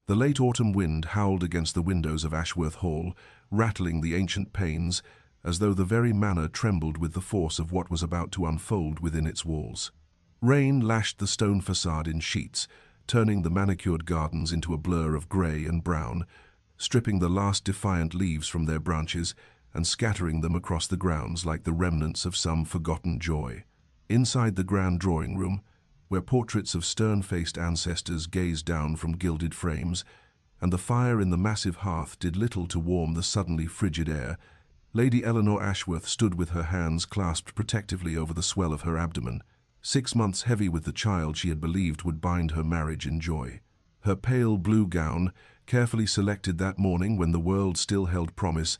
The late autumn wind howled against the windows of Ashworth Hall, rattling the ancient panes, as though the very manor trembled with the force of what was about to unfold within its walls. Rain lashed the stone facade in sheets, turning the manicured gardens into a blur of grey and brown, stripping the last defiant leaves from their branches and scattering them across the grounds like the remnants of some forgotten joy. Inside the grand drawing room, where portraits of stern-faced ancestors gazed down from gilded frames, and the fire in the massive hearth did little to warm the suddenly frigid air, Lady Eleanor Ashworth stood with her hands clasped protectively over the swell of her abdomen, 6 months heavy with the child she had believed would bind her marriage in joy. Her pale blue gown, carefully selected that morning when the world still held promise,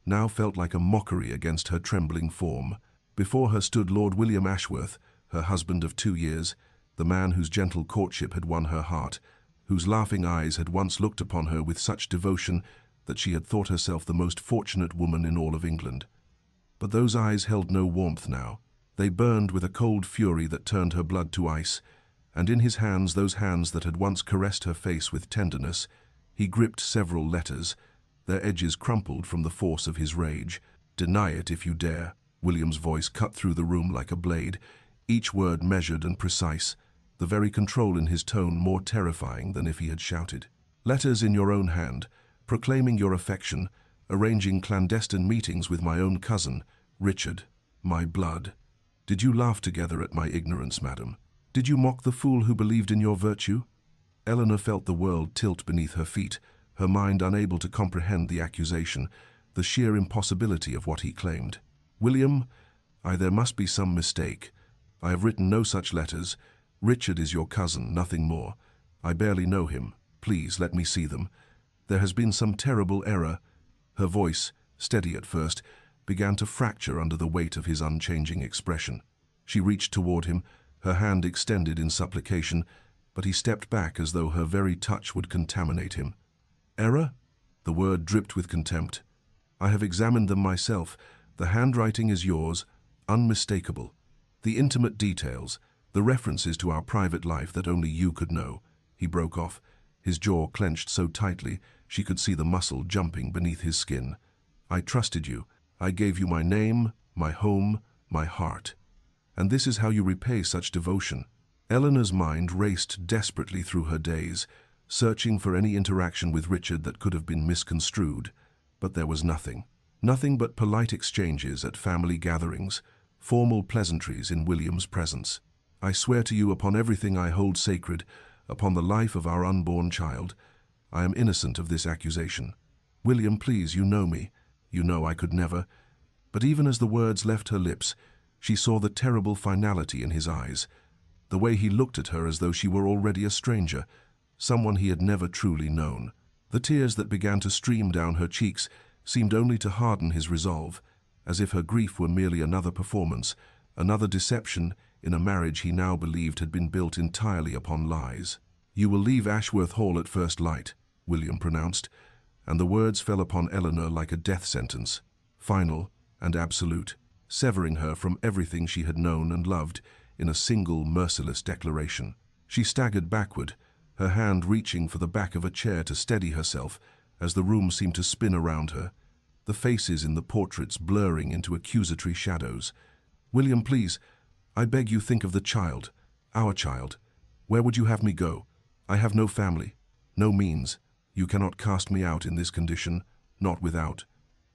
now felt like a mockery against her trembling form. Before her stood Lord William Ashworth, her husband of 2 years, the man whose gentle courtship had won her heart, whose laughing eyes had once looked upon her with such devotion that she had thought herself the most fortunate woman in all of England. But those eyes held no warmth now. They burned with a cold fury that turned her blood to ice, and in his hands, those hands that had once caressed her face with tenderness, he gripped several letters, their edges crumpled from the force of his rage. "Deny it if you dare." William's voice cut through the room like a blade, each word measured and precise, the very control in his tone more terrifying than if he had shouted. "Letters in your own hand, proclaiming your affection, arranging clandestine meetings with my own cousin, Richard, my blood. Did you laugh together at my ignorance, madam? Did you mock the fool who believed in your virtue?" Eleanor felt the world tilt beneath her feet, her mind unable to comprehend the accusation, the sheer impossibility of what he claimed. "William, there must be some mistake. I have written no such letters. Richard is your cousin, nothing more. I barely know him. Please let me see them. There has been some terrible error." Her voice, steady at first, began to fracture under the weight of his unchanging expression. She reached toward him, her hand extended in supplication, but he stepped back as though her very touch would contaminate him. "Error?" The word dripped with contempt. "I have examined them myself. The handwriting is yours, unmistakable. The intimate details, the references to our private life that only you could know." He broke off, his jaw clenched so tightly she could see the muscle jumping beneath his skin. "I trusted you. I gave you my name, my home, my heart. And this is how you repay such devotion." Eleanor's mind raced desperately through her days, searching for any interaction with Richard that could have been misconstrued. But there was nothing. Nothing but polite exchanges at family gatherings, formal pleasantries in William's presence. "I swear to you upon everything I hold sacred, upon the life of our unborn child, I am innocent of this accusation. William, please, you know me. You know I could never." But even as the words left her lips, she saw the terrible finality in his eyes, the way he looked at her as though she were already a stranger, someone he had never truly known. The tears that began to stream down her cheeks seemed only to harden his resolve, as if her grief were merely another performance, another deception in a marriage he now believed had been built entirely upon lies. "You will leave Ashworth Hall at first light," William pronounced, and the words fell upon Eleanor like a death sentence, final and absolute, severing her from everything she had known and loved in a single merciless declaration. She staggered backward, her hand reaching for the back of a chair to steady herself as the room seemed to spin around her, the faces in the portraits blurring into accusatory shadows. "William, please, I beg you, think of the child, our child. Where would you have me go? I have no family, no means. You cannot cast me out in this condition, not without."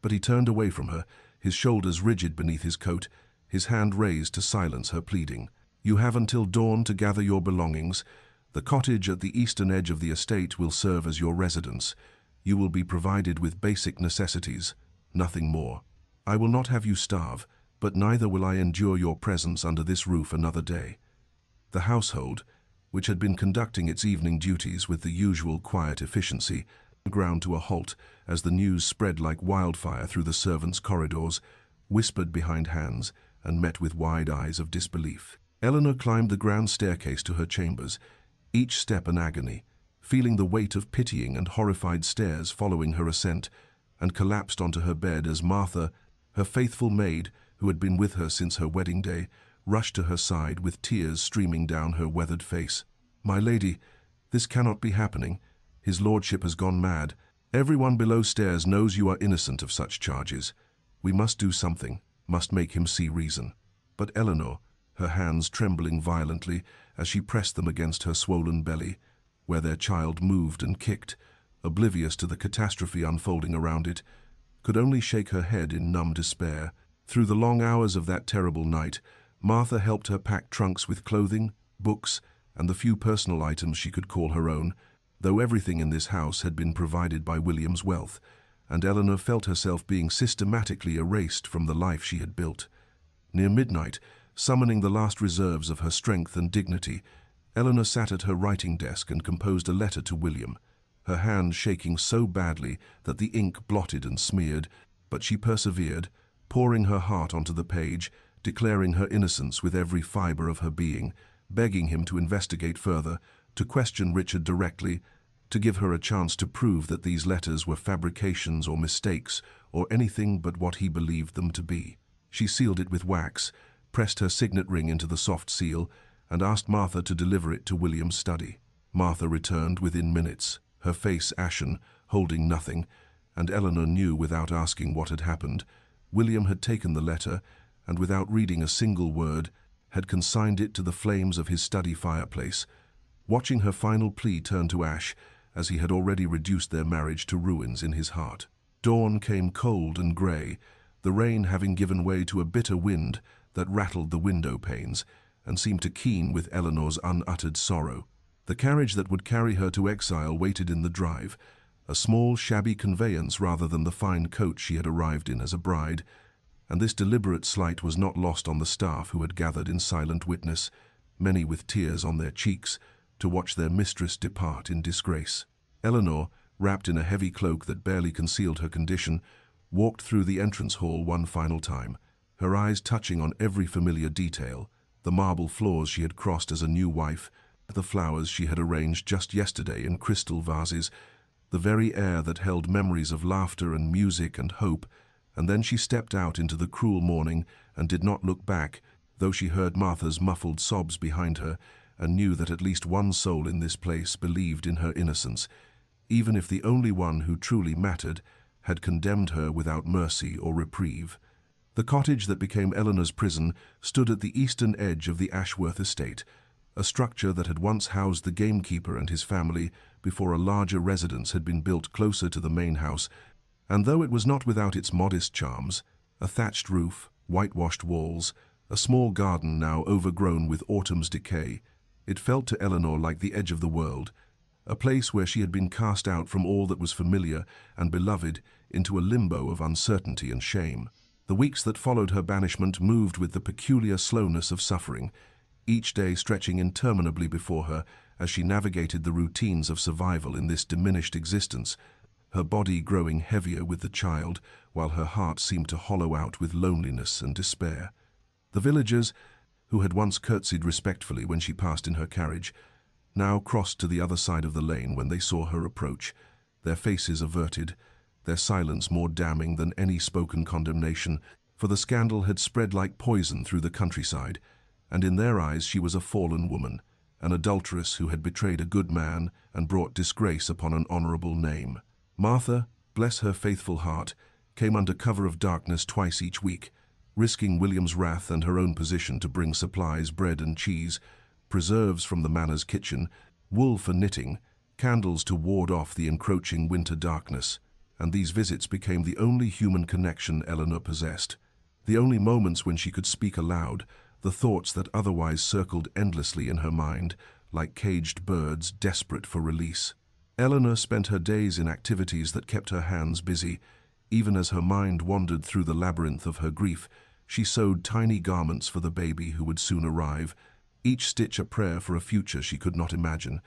But he turned away from her, his shoulders rigid beneath his coat, his hand raised to silence her pleading. "You have until dawn to gather your belongings. The cottage at the eastern edge of the estate will serve as your residence. You will be provided with basic necessities, nothing more. I will not have you starve, but neither will I endure your presence under this roof another day." The household, which had been conducting its evening duties with the usual quiet efficiency, ground to a halt as the news spread like wildfire through the servants' corridors, whispered behind hands, and met with wide eyes of disbelief. Eleanor climbed the grand staircase to her chambers, each step an agony, feeling the weight of pitying and horrified stares following her ascent, and collapsed onto her bed as Martha, her faithful maid, who had been with her since her wedding day, rushed to her side with tears streaming down her weathered face. "My lady, this cannot be happening. His lordship has gone mad. Everyone below stairs knows you are innocent of such charges. We must do something, must make him see reason." But Eleanor, her hands trembling violently as she pressed them against her swollen belly, where their child moved and kicked, oblivious to the catastrophe unfolding around it, could only shake her head in numb despair. Through the long hours of that terrible night, Martha helped her pack trunks with clothing, books, and the few personal items she could call her own, though everything in this house had been provided by William's wealth, and Eleanor felt herself being systematically erased from the life she had built. Near midnight, summoning the last reserves of her strength and dignity, Eleanor sat at her writing desk and composed a letter to William, her hand shaking so badly that the ink blotted and smeared, but she persevered, pouring her heart onto the page, declaring her innocence with every fiber of her being, begging him to investigate further, to question Richard directly, to give her a chance to prove that these letters were fabrications or mistakes or anything but what he believed them to be. She sealed it with wax, pressed her signet ring into the soft seal, and asked Martha to deliver it to William's study. Martha returned within minutes, her face ashen, holding nothing, and Eleanor knew without asking what had happened. William had taken the letter, and without reading a single word, had consigned it to the flames of his study fireplace, watching her final plea turn to ash, as he had already reduced their marriage to ruins in his heart. Dawn came cold and grey, the rain having given way to a bitter wind that rattled the window panes and seemed to keen with Eleanor's unuttered sorrow. The carriage that would carry her to exile waited in the drive, a small, shabby conveyance rather than the fine coach she had arrived in as a bride, and this deliberate slight was not lost on the staff who had gathered in silent witness, many with tears on their cheeks, to watch their mistress depart in disgrace. Eleanor, wrapped in a heavy cloak that barely concealed her condition, walked through the entrance hall one final time, her eyes touching on every familiar detail, the marble floors she had crossed as a new wife, the flowers she had arranged just yesterday in crystal vases, the very air that held memories of laughter and music and hope, and then she stepped out into the cruel morning and did not look back, though she heard Martha's muffled sobs behind her and knew that at least one soul in this place believed in her innocence, even if the only one who truly mattered had condemned her without mercy or reprieve. The cottage that became Eleanor's prison stood at the eastern edge of the Ashworth estate, a structure that had once housed the gamekeeper and his family before a larger residence had been built closer to the main house, and though it was not without its modest charms, a thatched roof, whitewashed walls, a small garden now overgrown with autumn's decay, it felt to Eleanor like the edge of the world, a place where she had been cast out from all that was familiar and beloved into a limbo of uncertainty and shame. The weeks that followed her banishment moved with the peculiar slowness of suffering, each day stretching interminably before her as she navigated the routines of survival in this diminished existence, her body growing heavier with the child, while her heart seemed to hollow out with loneliness and despair. The villagers, who had once curtsied respectfully when she passed in her carriage, now crossed to the other side of the lane when they saw her approach, their faces averted, their silence more damning than any spoken condemnation, for the scandal had spread like poison through the countryside, and in their eyes she was a fallen woman, an adulteress who had betrayed a good man and brought disgrace upon an honorable name. Martha, bless her faithful heart, came under cover of darkness twice each week, risking William's wrath and her own position to bring supplies, bread and cheese, preserves from the manor's kitchen, wool for knitting, candles to ward off the encroaching winter darkness, and these visits became the only human connection Eleanor possessed, the only moments when she could speak aloud, the thoughts that otherwise circled endlessly in her mind, like caged birds desperate for release. Eleanor spent her days in activities that kept her hands busy. Even as her mind wandered through the labyrinth of her grief, she sewed tiny garments for the baby who would soon arrive, each stitch a prayer for a future she could not imagine.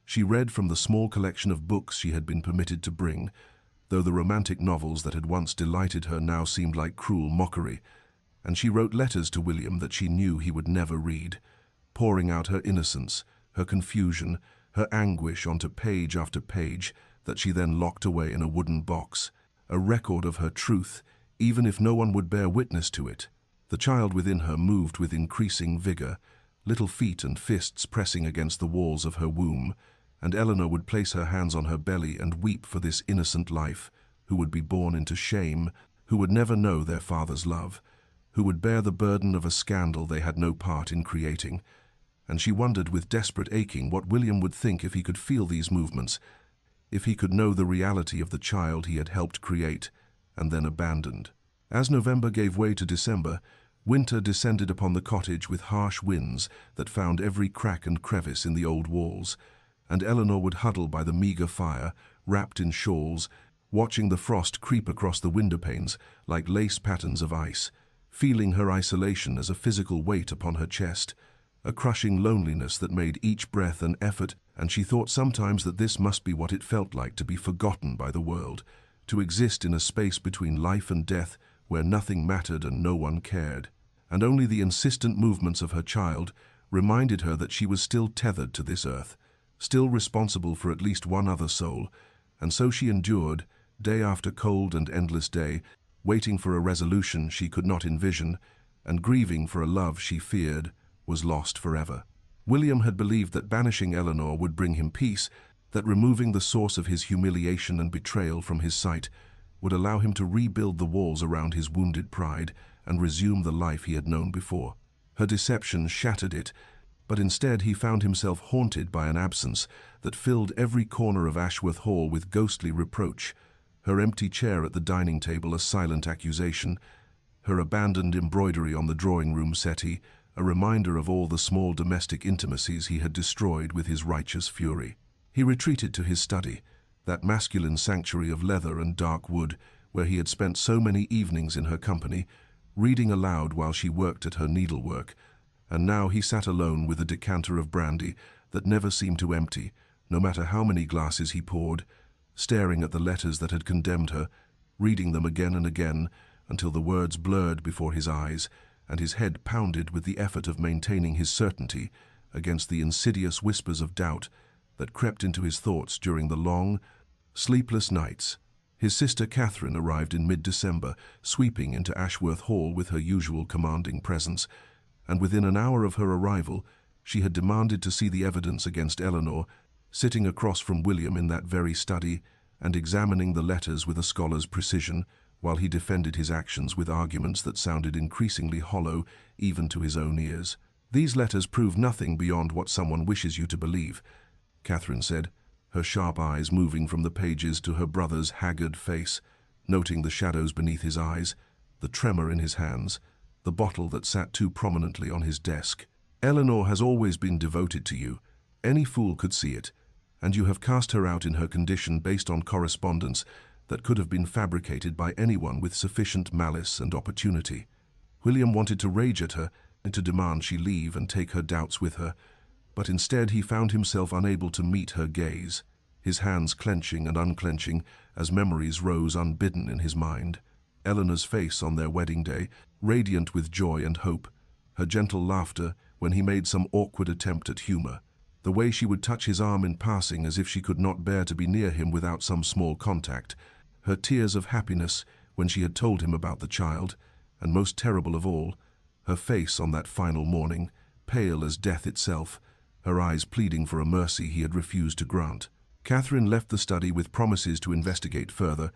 She read from the small collection of books she had been permitted to bring, though the romantic novels that had once delighted her now seemed like cruel mockery, and she wrote letters to William that she knew he would never read, pouring out her innocence, her confusion, her anguish onto page after page that she then locked away in a wooden box, a record of her truth, even if no one would bear witness to it. The child within her moved with increasing vigor, little feet and fists pressing against the walls of her womb, and Eleanor would place her hands on her belly and weep for this innocent life, who would be born into shame, who would never know their father's love, who would bear the burden of a scandal they had no part in creating. And she wondered with desperate aching what William would think if he could feel these movements, if he could know the reality of the child he had helped create and then abandoned. As November gave way to December, winter descended upon the cottage with harsh winds that found every crack and crevice in the old walls, and Eleanor would huddle by the meager fire, wrapped in shawls, watching the frost creep across the window panes like lace patterns of ice, feeling her isolation as a physical weight upon her chest, a crushing loneliness that made each breath an effort, and she thought sometimes that this must be what it felt like to be forgotten by the world, to exist in a space between life and death where nothing mattered and no one cared. And only the insistent movements of her child reminded her that she was still tethered to this earth, still responsible for at least one other soul, and so she endured, day after cold and endless day, waiting for a resolution she could not envision, and grieving for a love she feared was lost forever. William had believed that banishing Eleanor would bring him peace, that removing the source of his humiliation and betrayal from his sight would allow him to rebuild the walls around his wounded pride and resume the life he had known before. Her deception shattered it, but instead he found himself haunted by an absence that filled every corner of Ashworth Hall with ghostly reproach, her empty chair at the dining table a silent accusation, her abandoned embroidery on the drawing-room settee a reminder of all the small domestic intimacies he had destroyed with his righteous fury. He retreated to his study, that masculine sanctuary of leather and dark wood where he had spent so many evenings in her company, reading aloud while she worked at her needlework, and now he sat alone with a decanter of brandy that never seemed to empty, no matter how many glasses he poured, staring at the letters that had condemned her, reading them again and again until the words blurred before his eyes, and his head pounded with the effort of maintaining his certainty against the insidious whispers of doubt that crept into his thoughts during the long, sleepless nights. His sister Catherine arrived in mid-December, sweeping into Ashworth Hall with her usual commanding presence, and within an hour of her arrival, she had demanded to see the evidence against Eleanor, sitting across from William in that very study and examining the letters with a scholar's precision, while he defended his actions with arguments that sounded increasingly hollow even to his own ears. "These letters prove nothing beyond what someone wishes you to believe," Catherine said, her sharp eyes moving from the pages to her brother's haggard face, noting the shadows beneath his eyes, the tremor in his hands, the bottle that sat too prominently on his desk. "Eleanor has always been devoted to you. Any fool could see it, and you have cast her out in her condition based on correspondence that could have been fabricated by anyone with sufficient malice and opportunity." William wanted to rage at her and to demand she leave and take her doubts with her, but instead he found himself unable to meet her gaze, his hands clenching and unclenching as memories rose unbidden in his mind. Eleanor's face on their wedding day, radiant with joy and hope, her gentle laughter when he made some awkward attempt at humor, the way she would touch his arm in passing as if she could not bear to be near him without some small contact, her tears of happiness when she had told him about the child, and most terrible of all, her face on that final morning, pale as death itself, her eyes pleading for a mercy he had refused to grant. Catherine left the study with promises to investigate further,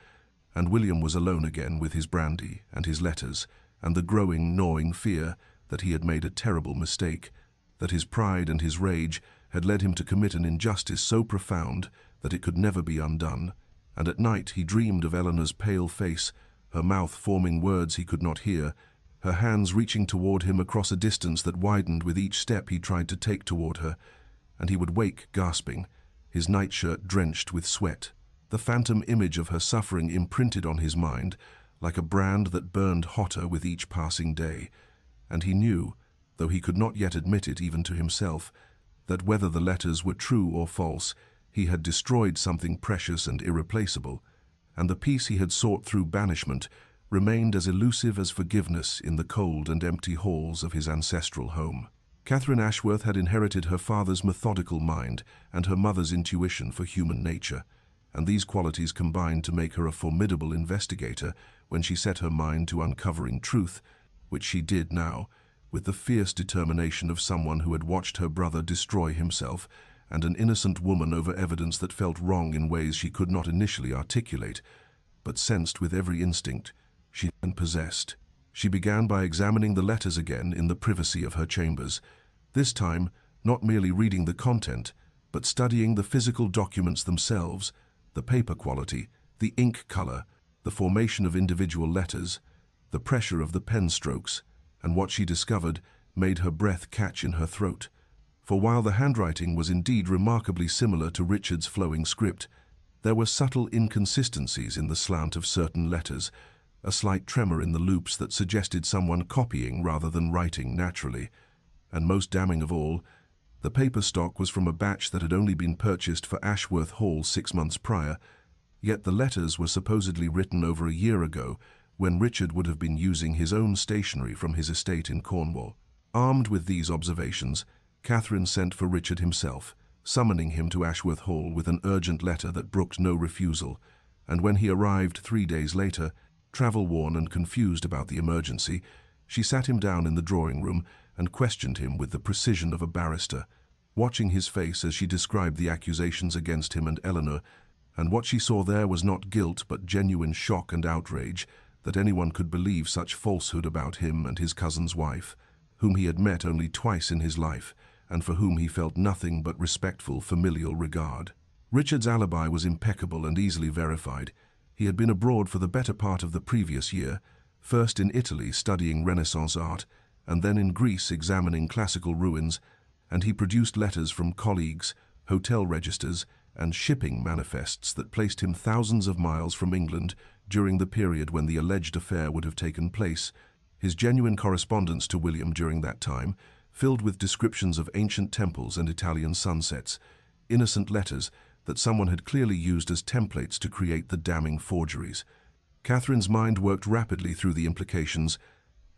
and William was alone again with his brandy and his letters and the growing, gnawing fear that he had made a terrible mistake, that his pride and his rage had led him to commit an injustice so profound that it could never be undone. And at night he dreamed of Eleanor's pale face, her mouth forming words he could not hear, her hands reaching toward him across a distance that widened with each step he tried to take toward her, and he would wake gasping, his nightshirt drenched with sweat, the phantom image of her suffering imprinted on his mind like a brand that burned hotter with each passing day. And he knew, though he could not yet admit it even to himself, that whether the letters were true or false, he had destroyed something precious and irreplaceable, and the peace he had sought through banishment remained as elusive as forgiveness in the cold and empty halls of his ancestral home. Catherine Ashworth had inherited her father's methodical mind and her mother's intuition for human nature, and these qualities combined to make her a formidable investigator when she set her mind to uncovering truth, which she did now, with the fierce determination of someone who had watched her brother destroy himself and an innocent woman over evidence that felt wrong in ways she could not initially articulate, but sensed with every instinct she had possessed. She began by examining the letters again in the privacy of her chambers, this time not merely reading the content, but studying the physical documents themselves, the paper quality, the ink color, the formation of individual letters, the pressure of the pen strokes, and what she discovered made her breath catch in her throat. For while the handwriting was indeed remarkably similar to Richard's flowing script, there were subtle inconsistencies in the slant of certain letters, a slight tremor in the loops that suggested someone copying rather than writing naturally. And most damning of all, the paper stock was from a batch that had only been purchased for Ashworth Hall 6 months prior, yet the letters were supposedly written over a year ago, when Richard would have been using his own stationery from his estate in Cornwall. Armed with these observations, Catherine sent for Richard himself, summoning him to Ashworth Hall with an urgent letter that brooked no refusal, and when he arrived 3 days later, travel-worn and confused about the emergency, she sat him down in the drawing-room and questioned him with the precision of a barrister, watching his face as she described the accusations against him and Eleanor, and what she saw there was not guilt but genuine shock and outrage that anyone could believe such falsehood about him and his cousin's wife, whom he had met only twice in his life, and for whom he felt nothing but respectful familial regard. Richard's alibi was impeccable and easily verified. He had been abroad for the better part of the previous year, first in Italy studying Renaissance art, and then in Greece examining classical ruins, and he produced letters from colleagues, hotel registers, and shipping manifests that placed him thousands of miles from England during the period when the alleged affair would have taken place. His genuine correspondence to William during that time, filled with descriptions of ancient temples and Italian sunsets, innocent letters that someone had clearly used as templates to create the damning forgeries. Catherine's mind worked rapidly through the implications,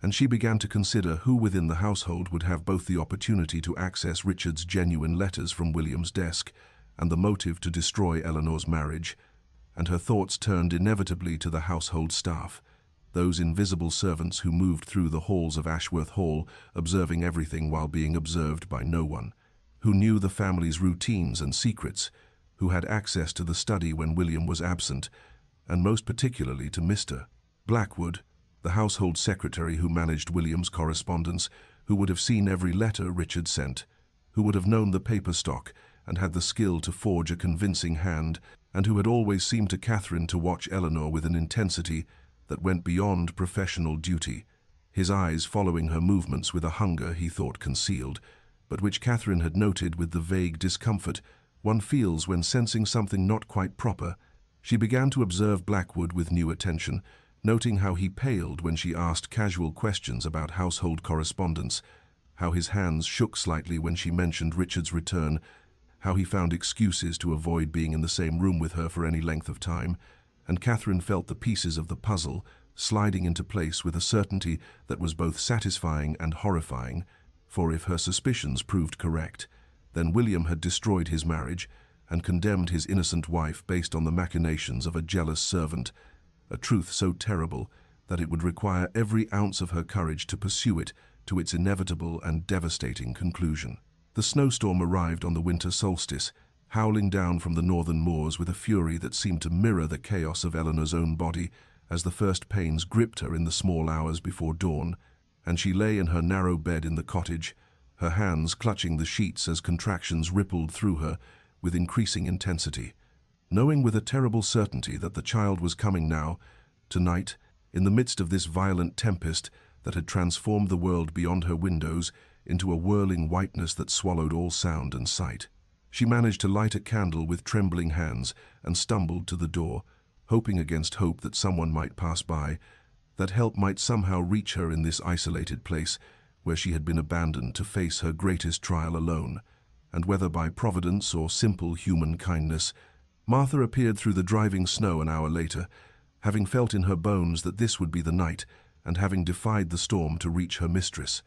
and she began to consider who within the household would have both the opportunity to access Richard's genuine letters from William's desk and the motive to destroy Eleanor's marriage, and her thoughts turned inevitably to the household staff, those invisible servants who moved through the halls of Ashworth Hall, observing everything while being observed by no one, who knew the family's routines and secrets, who had access to the study when William was absent, and most particularly to Mr. Blackwood, the household secretary who managed William's correspondence, who would have seen every letter Richard sent, who would have known the paper stock and had the skill to forge a convincing hand, and who had always seemed to Catherine to watch Eleanor with an intensity that went beyond professional duty, his eyes following her movements with a hunger he thought concealed, but which Catherine had noted with the vague discomfort one feels when sensing something not quite proper. She began to observe Blackwood with new attention, noting how he paled when she asked casual questions about household correspondence, how his hands shook slightly when she mentioned Richard's return, how he found excuses to avoid being in the same room with her for any length of time, and Catherine felt the pieces of the puzzle sliding into place with a certainty that was both satisfying and horrifying, for if her suspicions proved correct, then William had destroyed his marriage and condemned his innocent wife based on the machinations of a jealous servant, a truth so terrible that it would require every ounce of her courage to pursue it to its inevitable and devastating conclusion. The snowstorm arrived on the winter solstice, howling down from the northern moors with a fury that seemed to mirror the chaos of Eleanor's own body as the first pains gripped her in the small hours before dawn, and she lay in her narrow bed in the cottage, her hands clutching the sheets as contractions rippled through her with increasing intensity, knowing with a terrible certainty that the child was coming now, tonight, in the midst of this violent tempest that had transformed the world beyond her windows into a whirling whiteness that swallowed all sound and sight. She managed to light a candle with trembling hands and stumbled to the door, hoping against hope that someone might pass by, that help might somehow reach her in this isolated place where she had been abandoned to face her greatest trial alone. And whether by providence or simple human kindness, Martha appeared through the driving snow an hour later, having felt in her bones that this would be the night, and having defied the storm to reach her mistress,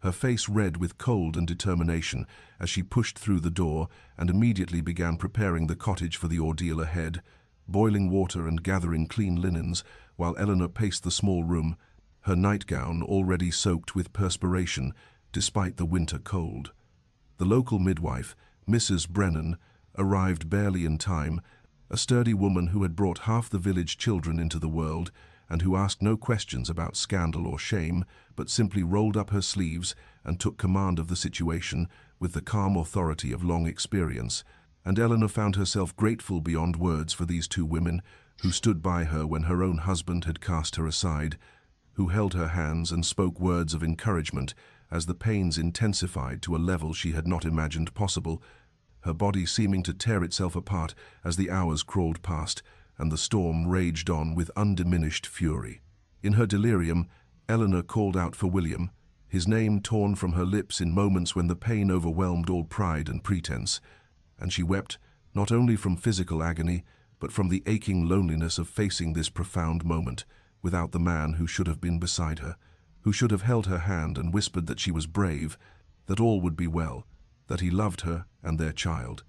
her face red with cold and determination as she pushed through the door and immediately began preparing the cottage for the ordeal ahead, boiling water and gathering clean linens, while Eleanor paced the small room, her nightgown already soaked with perspiration despite the winter cold. The local midwife, Mrs. Brennan, arrived barely in time, a sturdy woman who had brought half the village children into the world and who asked no questions about scandal or shame, but simply rolled up her sleeves and took command of the situation with the calm authority of long experience. And Eleanor found herself grateful beyond words for these two women who stood by her when her own husband had cast her aside, who held her hands and spoke words of encouragement as the pains intensified to a level she had not imagined possible, her body seeming to tear itself apart as the hours crawled past and the storm raged on with undiminished fury. In her delirium, Eleanor called out for William, his name torn from her lips in moments when the pain overwhelmed all pride and pretense, and she wept not only from physical agony, but from the aching loneliness of facing this profound moment without the man who should have been beside her, who should have held her hand and whispered that she was brave, that all would be well, that he loved her and their child,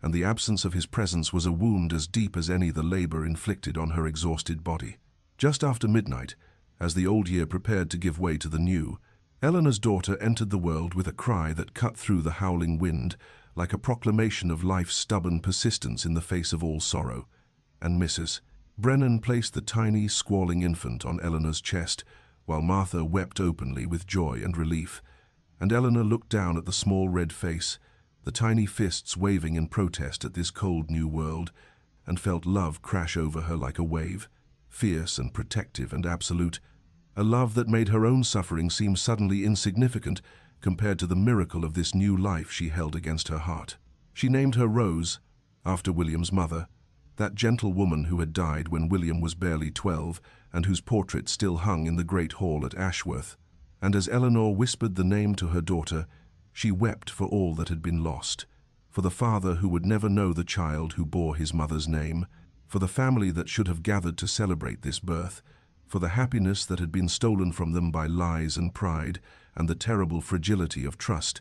and the absence of his presence was a wound as deep as any the labor inflicted on her exhausted body. Just after midnight, as the old year prepared to give way to the new, Eleanor's daughter entered the world with a cry that cut through the howling wind, like a proclamation of life's stubborn persistence in the face of all sorrow. And Mrs. Brennan placed the tiny, squalling infant on Eleanor's chest, while Martha wept openly with joy and relief, and Eleanor looked down at the small red face, the tiny fists waving in protest at this cold new world, and felt love crash over her like a wave, fierce and protective and absolute, a love that made her own suffering seem suddenly insignificant compared to the miracle of this new life she held against her heart. She named her Rose, after William's mother, that gentle woman who had died when William was barely 12 and whose portrait still hung in the great hall at Ashworth. And as Eleanor whispered the name to her daughter, she wept for all that had been lost, for the father who would never know the child who bore his mother's name, for the family that should have gathered to celebrate this birth, for the happiness that had been stolen from them by lies and pride and the terrible fragility of trust.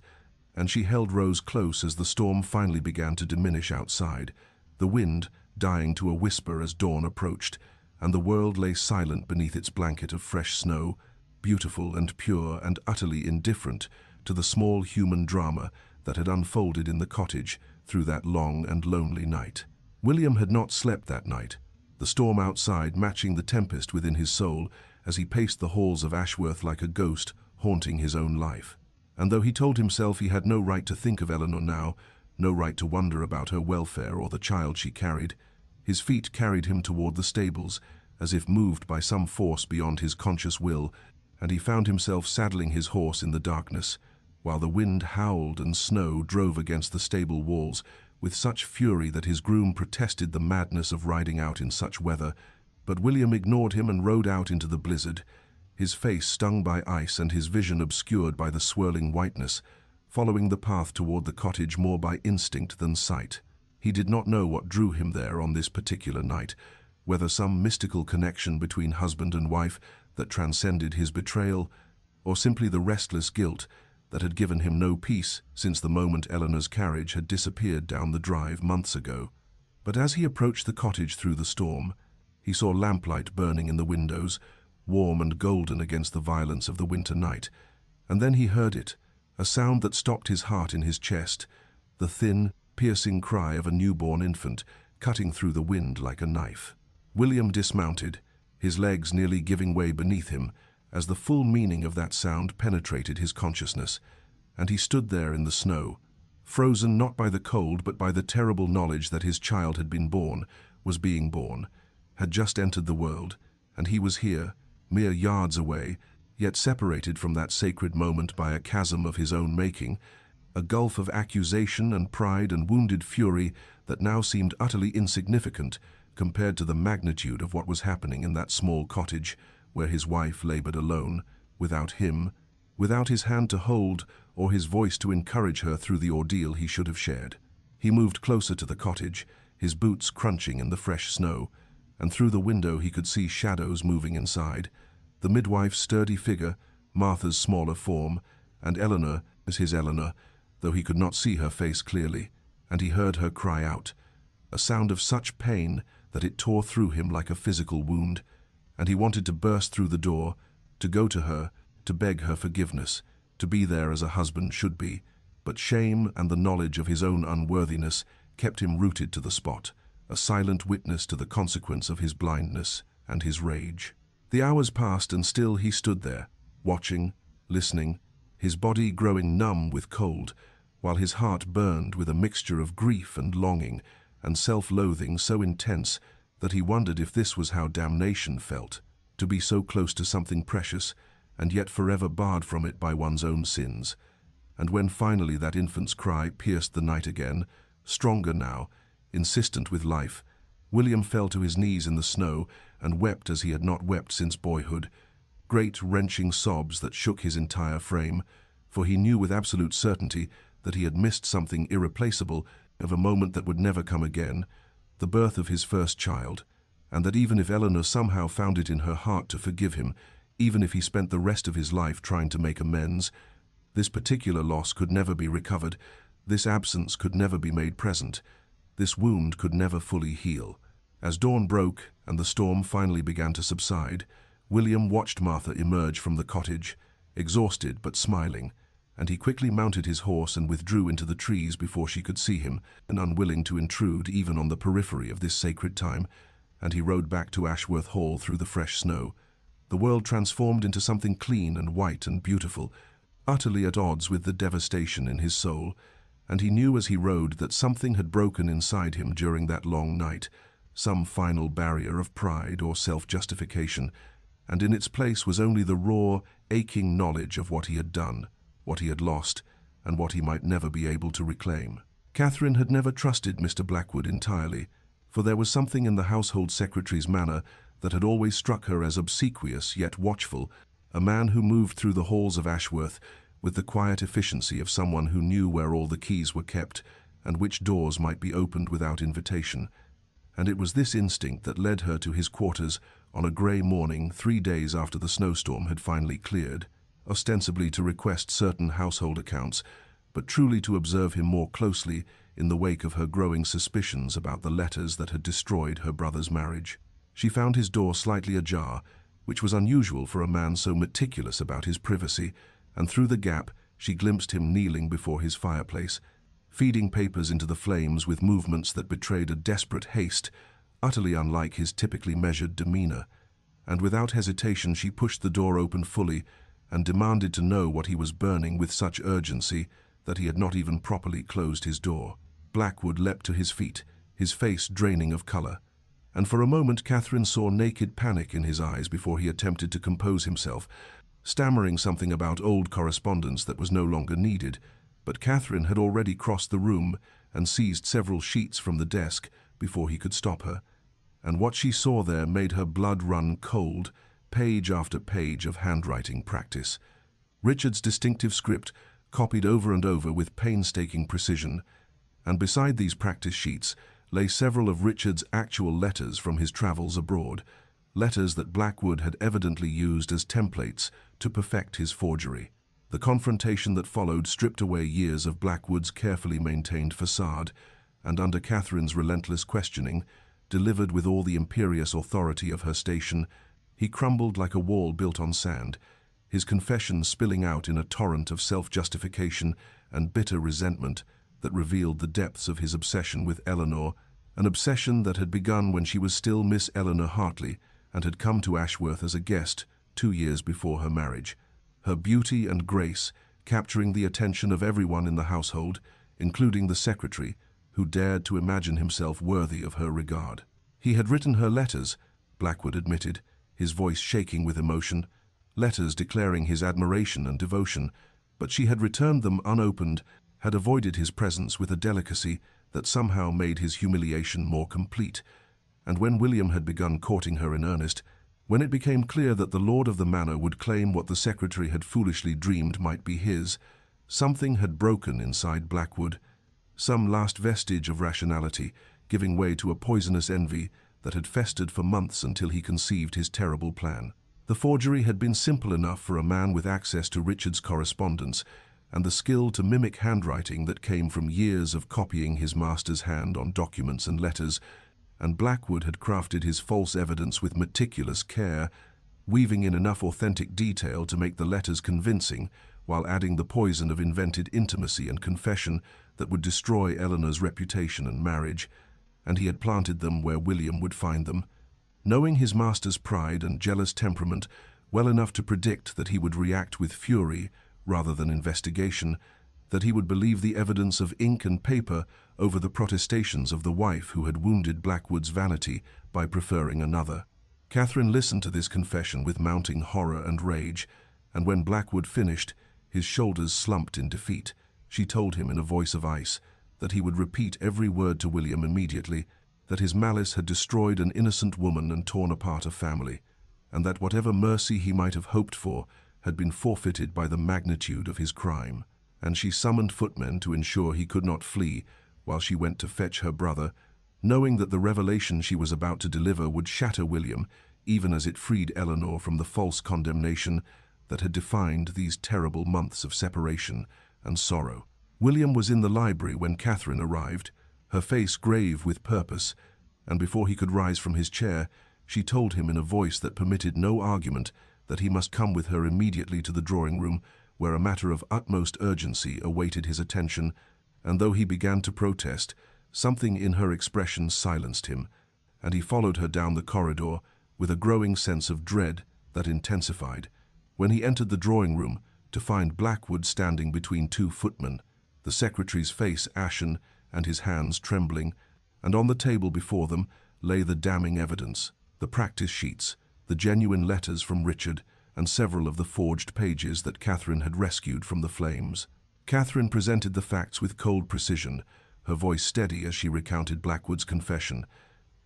And she held Rose close as the storm finally began to diminish outside, the wind dying to a whisper as dawn approached, and the world lay silent beneath its blanket of fresh snow, beautiful and pure and utterly indifferent to the small human drama that had unfolded in the cottage through that long and lonely night. William had not slept that night, the storm outside matching the tempest within his soul as he paced the halls of Ashworth like a ghost haunting his own life. And though he told himself he had no right to think of Eleanor now, no right to wonder about her welfare or the child she carried, his feet carried him toward the stables, as if moved by some force beyond his conscious will, and he found himself saddling his horse in the darkness, while the wind howled and snow drove against the stable walls with such fury that his groom protested the madness of riding out in such weather. But William ignored him and rode out into the blizzard, his face stung by ice and his vision obscured by the swirling whiteness, following the path toward the cottage more by instinct than sight. He did not know what drew him there on this particular night, whether some mystical connection between husband and wife that transcended his betrayal, or simply the restless guilt that had given him no peace since the moment Eleanor's carriage had disappeared down the drive months ago. But as he approached the cottage through the storm, he saw lamplight burning in the windows, warm and golden against the violence of the winter night, and then he heard it, a sound that stopped his heart in his chest, the thin, piercing cry of a newborn infant cutting through the wind like a knife. William dismounted, his legs nearly giving way beneath him, as the full meaning of that sound penetrated his consciousness, and he stood there in the snow, frozen not by the cold but by the terrible knowledge that his child had been born, was being born, had just entered the world, and he was here, mere yards away, yet separated from that sacred moment by a chasm of his own making, a gulf of accusation and pride and wounded fury that now seemed utterly insignificant compared to the magnitude of what was happening in that small cottage where his wife labored alone, without him, without his hand to hold or his voice to encourage her through the ordeal he should have shared. He moved closer to the cottage, his boots crunching in the fresh snow, and through the window he could see shadows moving inside, the midwife's sturdy figure, Martha's smaller form, and Eleanor as his Eleanor, though he could not see her face clearly, and he heard her cry out, a sound of such pain that it tore through him like a physical wound, and he wanted to burst through the door, to go to her, to beg her forgiveness, to be there as a husband should be. but shame and the knowledge of his own unworthiness kept him rooted to the spot, a silent witness to the consequence of his blindness and his rage. The hours passed and still he stood there, watching, listening, his body growing numb with cold, while his heart burned with a mixture of grief and longing and self-loathing so intense that he wondered if this was how damnation felt, to be so close to something precious and yet forever barred from it by one's own sins. And when finally that infant's cry pierced the night again, stronger now, insistent with life, William fell to his knees in the snow and wept as he had not wept since boyhood, great wrenching sobs that shook his entire frame, for he knew with absolute certainty that he had missed something irreplaceable of a moment that would never come again, the birth of his first child, and that even if Eleanor somehow found it in her heart to forgive him, even if he spent the rest of his life trying to make amends, this particular loss could never be recovered, this absence could never be made present, this wound could never fully heal. As dawn broke and the storm finally began to subside, William watched Martha emerge from the cottage, exhausted but smiling, and he quickly mounted his horse and withdrew into the trees before she could see him, and unwilling to intrude even on the periphery of this sacred time, and he rode back to Ashworth Hall through the fresh snow, the world transformed into something clean and white and beautiful, utterly at odds with the devastation in his soul, and he knew as he rode that something had broken inside him during that long night, some final barrier of pride or self-justification, and in its place was only the raw, aching knowledge of what he had done, what he had lost, and what he might never be able to reclaim. Catherine had never trusted Mr. Blackwood entirely, for there was something in the household secretary's manner that had always struck her as obsequious yet watchful, a man who moved through the halls of Ashworth with the quiet efficiency of someone who knew where all the keys were kept and which doors might be opened without invitation. And it was this instinct that led her to his quarters on a grey morning 3 days after the snowstorm had finally cleared, ostensibly to request certain household accounts, but truly to observe him more closely in the wake of her growing suspicions about the letters that had destroyed her brother's marriage. She found his door slightly ajar, which was unusual for a man so meticulous about his privacy, and through the gap she glimpsed him kneeling before his fireplace, feeding papers into the flames with movements that betrayed a desperate haste, utterly unlike his typically measured demeanor. And without hesitation she pushed the door open fully and demanded to know what he was burning with such urgency that he had not even properly closed his door. Blackwood leapt to his feet, his face draining of color, and for a moment Catherine saw naked panic in his eyes before he attempted to compose himself, stammering something about old correspondence that was no longer needed. But Catherine had already crossed the room and seized several sheets from the desk before he could stop her, and what she saw there made her blood run cold, page after page of handwriting practice. Richard's distinctive script, copied over and over with painstaking precision, and beside these practice sheets lay several of Richard's actual letters from his travels abroad, letters that Blackwood had evidently used as templates to perfect his forgery. The confrontation that followed stripped away years of Blackwood's carefully maintained facade, and under Catherine's relentless questioning, delivered with all the imperious authority of her station, he crumbled like a wall built on sand, his confession spilling out in a torrent of self-justification and bitter resentment that revealed the depths of his obsession with Eleanor, an obsession that had begun when she was still Miss Eleanor Hartley and had come to Ashworth as a guest 2 years before her marriage, her beauty and grace capturing the attention of everyone in the household, including the secretary, who dared to imagine himself worthy of her regard. He had written her letters, Blackwood admitted, his voice shaking with emotion, letters declaring his admiration and devotion, but she had returned them unopened, had avoided his presence with a delicacy that somehow made his humiliation more complete. And when William had begun courting her in earnest, when it became clear that the lord of the manor would claim what the secretary had foolishly dreamed might be his, something had broken inside Blackwood, some last vestige of rationality, giving way to a poisonous envy that had festered for months until he conceived his terrible plan. The forgery had been simple enough for a man with access to Richard's correspondence and the skill to mimic handwriting that came from years of copying his master's hand on documents and letters, and Blackwood had crafted his false evidence with meticulous care, weaving in enough authentic detail to make the letters convincing, while adding the poison of invented intimacy and confession that would destroy Eleanor's reputation and marriage, and he had planted them where William would find them. Knowing his master's pride and jealous temperament well enough to predict that he would react with fury rather than investigation, that he would believe the evidence of ink and paper over the protestations of the wife who had wounded Blackwood's vanity by preferring another. Catherine listened to this confession with mounting horror and rage, and when Blackwood finished, his shoulders slumped in defeat. She told him in a voice of ice that he would repeat every word to William immediately, that his malice had destroyed an innocent woman and torn apart a family, and that whatever mercy he might have hoped for had been forfeited by the magnitude of his crime. And she summoned footmen to ensure he could not flee while she went to fetch her brother, knowing that the revelation she was about to deliver would shatter William, even as it freed Eleanor from the false condemnation that had defined these terrible months of separation and sorrow. William was in the library when Catherine arrived, her face grave with purpose, and before he could rise from his chair, she told him in a voice that permitted no argument that he must come with her immediately to the drawing-room, where a matter of utmost urgency awaited his attention, and though he began to protest, something in her expression silenced him, and he followed her down the corridor with a growing sense of dread that intensified. When he entered the drawing-room, to find Blackwood standing between two footmen, the secretary's face ashen and his hands trembling, and on the table before them lay the damning evidence, the practice sheets, the genuine letters from Richard, and several of the forged pages that Catherine had rescued from the flames. Catherine presented the facts with cold precision, her voice steady as she recounted Blackwood's confession,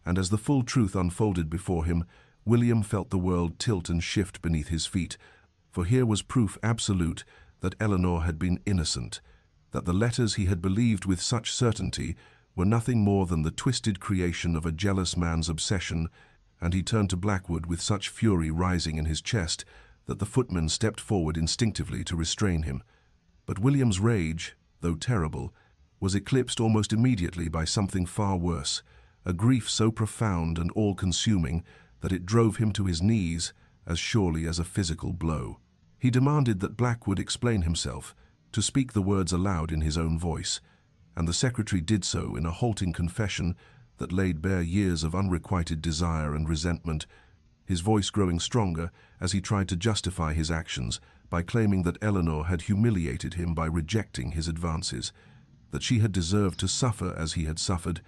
and as the full truth unfolded before him, William felt the world tilt and shift beneath his feet, for here was proof absolute that Eleanor had been innocent, that the letters he had believed with such certainty were nothing more than the twisted creation of a jealous man's obsession, and he turned to Blackwood with such fury rising in his chest that the footman stepped forward instinctively to restrain him. But William's rage, though terrible, was eclipsed almost immediately by something far worse, a grief so profound and all-consuming that it drove him to his knees as surely as a physical blow. He demanded that Blackwood explain himself, to speak the words aloud in his own voice, and the secretary did so in a halting confession that laid bare years of unrequited desire and resentment, his voice growing stronger as he tried to justify his actions by claiming that Eleanor had humiliated him by rejecting his advances, that she had deserved to suffer as he had suffered,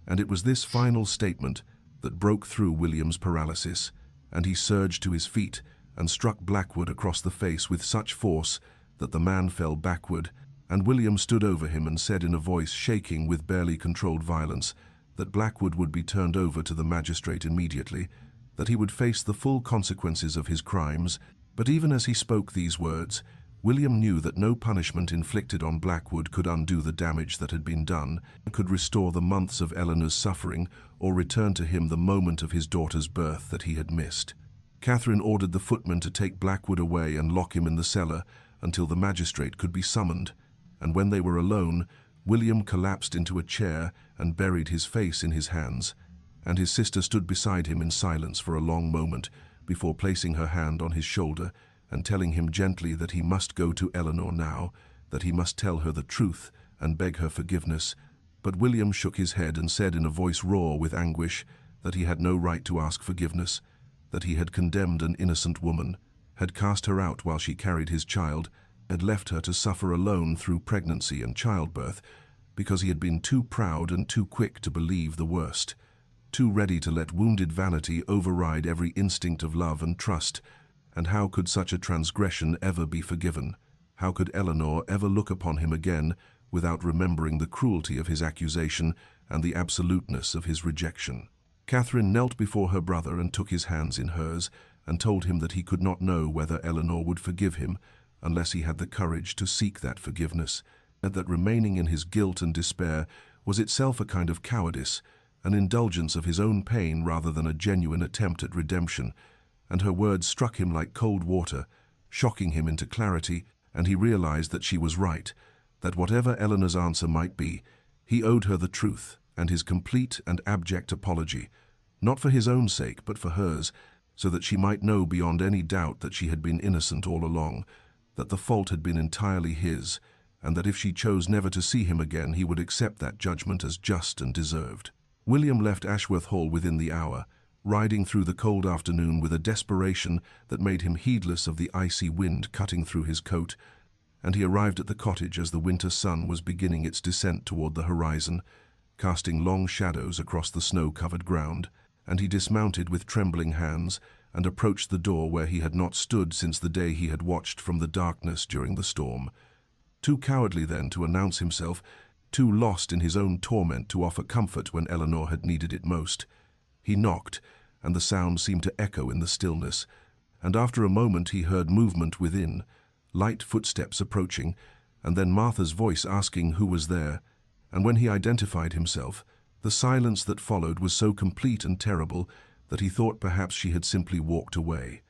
and it was this final statement that broke through William's paralysis, and he surged to his feet and struck Blackwood across the face with such force that the man fell backward, and William stood over him and said in a voice shaking with barely controlled violence that Blackwood would be turned over to the magistrate immediately, that he would face the full consequences of his crimes. But even as he spoke these words, William knew that no punishment inflicted on Blackwood could undo the damage that had been done, could restore the months of Eleanor's suffering, or return to him the moment of his daughter's birth that he had missed. Catherine ordered the footman to take Blackwood away and lock him in the cellar until the magistrate could be summoned, and when they were alone, William collapsed into a chair and buried his face in his hands, and his sister stood beside him in silence for a long moment before placing her hand on his shoulder and telling him gently that he must go to Eleanor now, that he must tell her the truth and beg her forgiveness. But William shook his head and said in a voice raw with anguish that he had no right to ask forgiveness, that he had condemned an innocent woman, had cast her out while she carried his child, had left her to suffer alone through pregnancy and childbirth, because he had been too proud and too quick to believe the worst, too ready to let wounded vanity override every instinct of love and trust. And how could such a transgression ever be forgiven? How could Eleanor ever look upon him again without remembering the cruelty of his accusation and the absoluteness of his rejection? Catherine knelt before her brother and took his hands in hers and told him that he could not know whether Eleanor would forgive him unless he had the courage to seek that forgiveness, and that remaining in his guilt and despair was itself a kind of cowardice, an indulgence of his own pain rather than a genuine attempt at redemption. And her words struck him like cold water, shocking him into clarity, and he realized that she was right, that whatever Eleanor's answer might be, he owed her the truth and his complete and abject apology, not for his own sake but for hers, so that she might know beyond any doubt that she had been innocent all along, that the fault had been entirely his, and that if she chose never to see him again, he would accept that judgment as just and deserved. William left Ashworth Hall within the hour, riding through the cold afternoon with a desperation that made him heedless of the icy wind cutting through his coat, and he arrived at the cottage as the winter sun was beginning its descent toward the horizon, casting long shadows across the snow-covered ground, and he dismounted with trembling hands and approached the door where he had not stood since the day he had watched from the darkness during the storm. Too cowardly then to announce himself, too lost in his own torment to offer comfort when Eleanor had needed it most. He knocked, and the sound seemed to echo in the stillness, and after a moment he heard movement within, light footsteps approaching, and then Martha's voice asking who was there, and when he identified himself, the silence that followed was so complete and terrible that he thought perhaps she had simply walked away.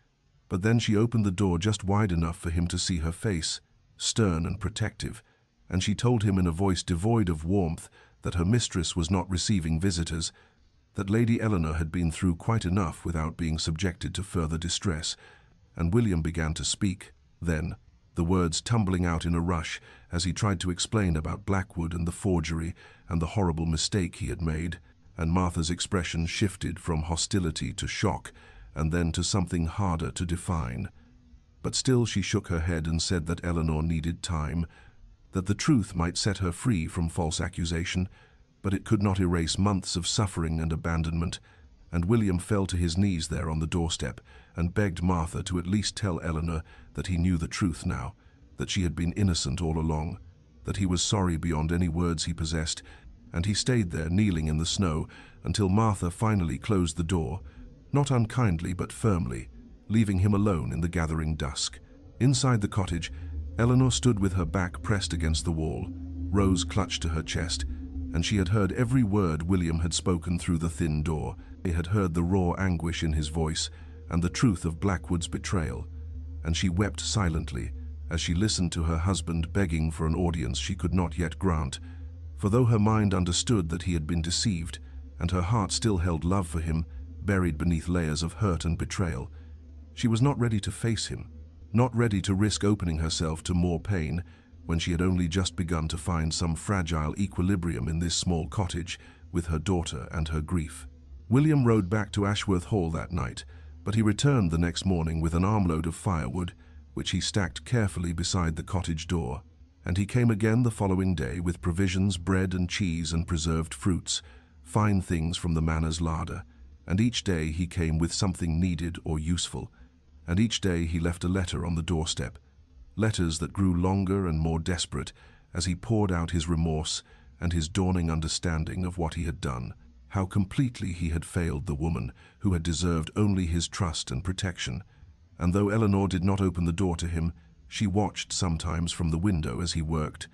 But then she opened the door just wide enough for him to see her face, stern and protective, and she told him in a voice devoid of warmth that her mistress was not receiving visitors, that Lady Eleanor had been through quite enough without being subjected to further distress, and William began to speak, then, the words tumbling out in a rush as he tried to explain about Blackwood and the forgery and the horrible mistake he had made, and Martha's expression shifted from hostility to shock and then to something harder to define. But still she shook her head and said that Eleanor needed time, that the truth might set her free from false accusation, but it could not erase months of suffering and abandonment, and William fell to his knees there on the doorstep and begged Martha to at least tell Eleanor that he knew the truth now, that she had been innocent all along, that he was sorry beyond any words he possessed, and he stayed there kneeling in the snow until Martha finally closed the door, not unkindly but firmly, leaving him alone in the gathering dusk. Inside the cottage, Eleanor stood with her back pressed against the wall, Rose clutched to her chest, and she had heard every word William had spoken through the thin door. They had heard the raw anguish in his voice and the truth of Blackwood's betrayal, and she wept silently as she listened to her husband begging for an audience she could not yet grant, for though her mind understood that he had been deceived, and her heart still held love for him, buried beneath layers of hurt and betrayal, she was not ready to face him, not ready to risk opening herself to more pain when she had only just begun to find some fragile equilibrium in this small cottage with her daughter and her grief. William rode back to Ashworth Hall that night, but he returned the next morning with an armload of firewood, which he stacked carefully beside the cottage door, and he came again the following day with provisions, bread and cheese and preserved fruits, fine things from the manor's larder, and each day he came with something needed or useful, and each day he left a letter on the doorstep, letters that grew longer and more desperate as he poured out his remorse and his dawning understanding of what he had done, how completely he had failed the woman who had deserved only his trust and protection. And though Eleanor did not open the door to him, she watched sometimes from the window as he worked,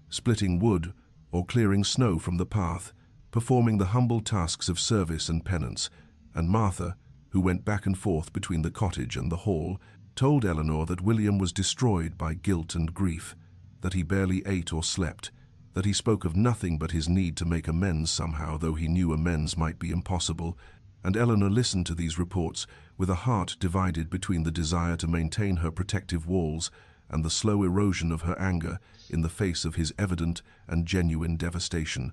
splitting wood or clearing snow from the path, performing the humble tasks of service and penance, and Martha, who went back and forth between the cottage and the hall, told Eleanor that William was destroyed by guilt and grief, that he barely ate or slept, that he spoke of nothing but his need to make amends somehow, though he knew amends might be impossible, and Eleanor listened to these reports with a heart divided between the desire to maintain her protective walls and the slow erosion of her anger in the face of his evident and genuine devastation.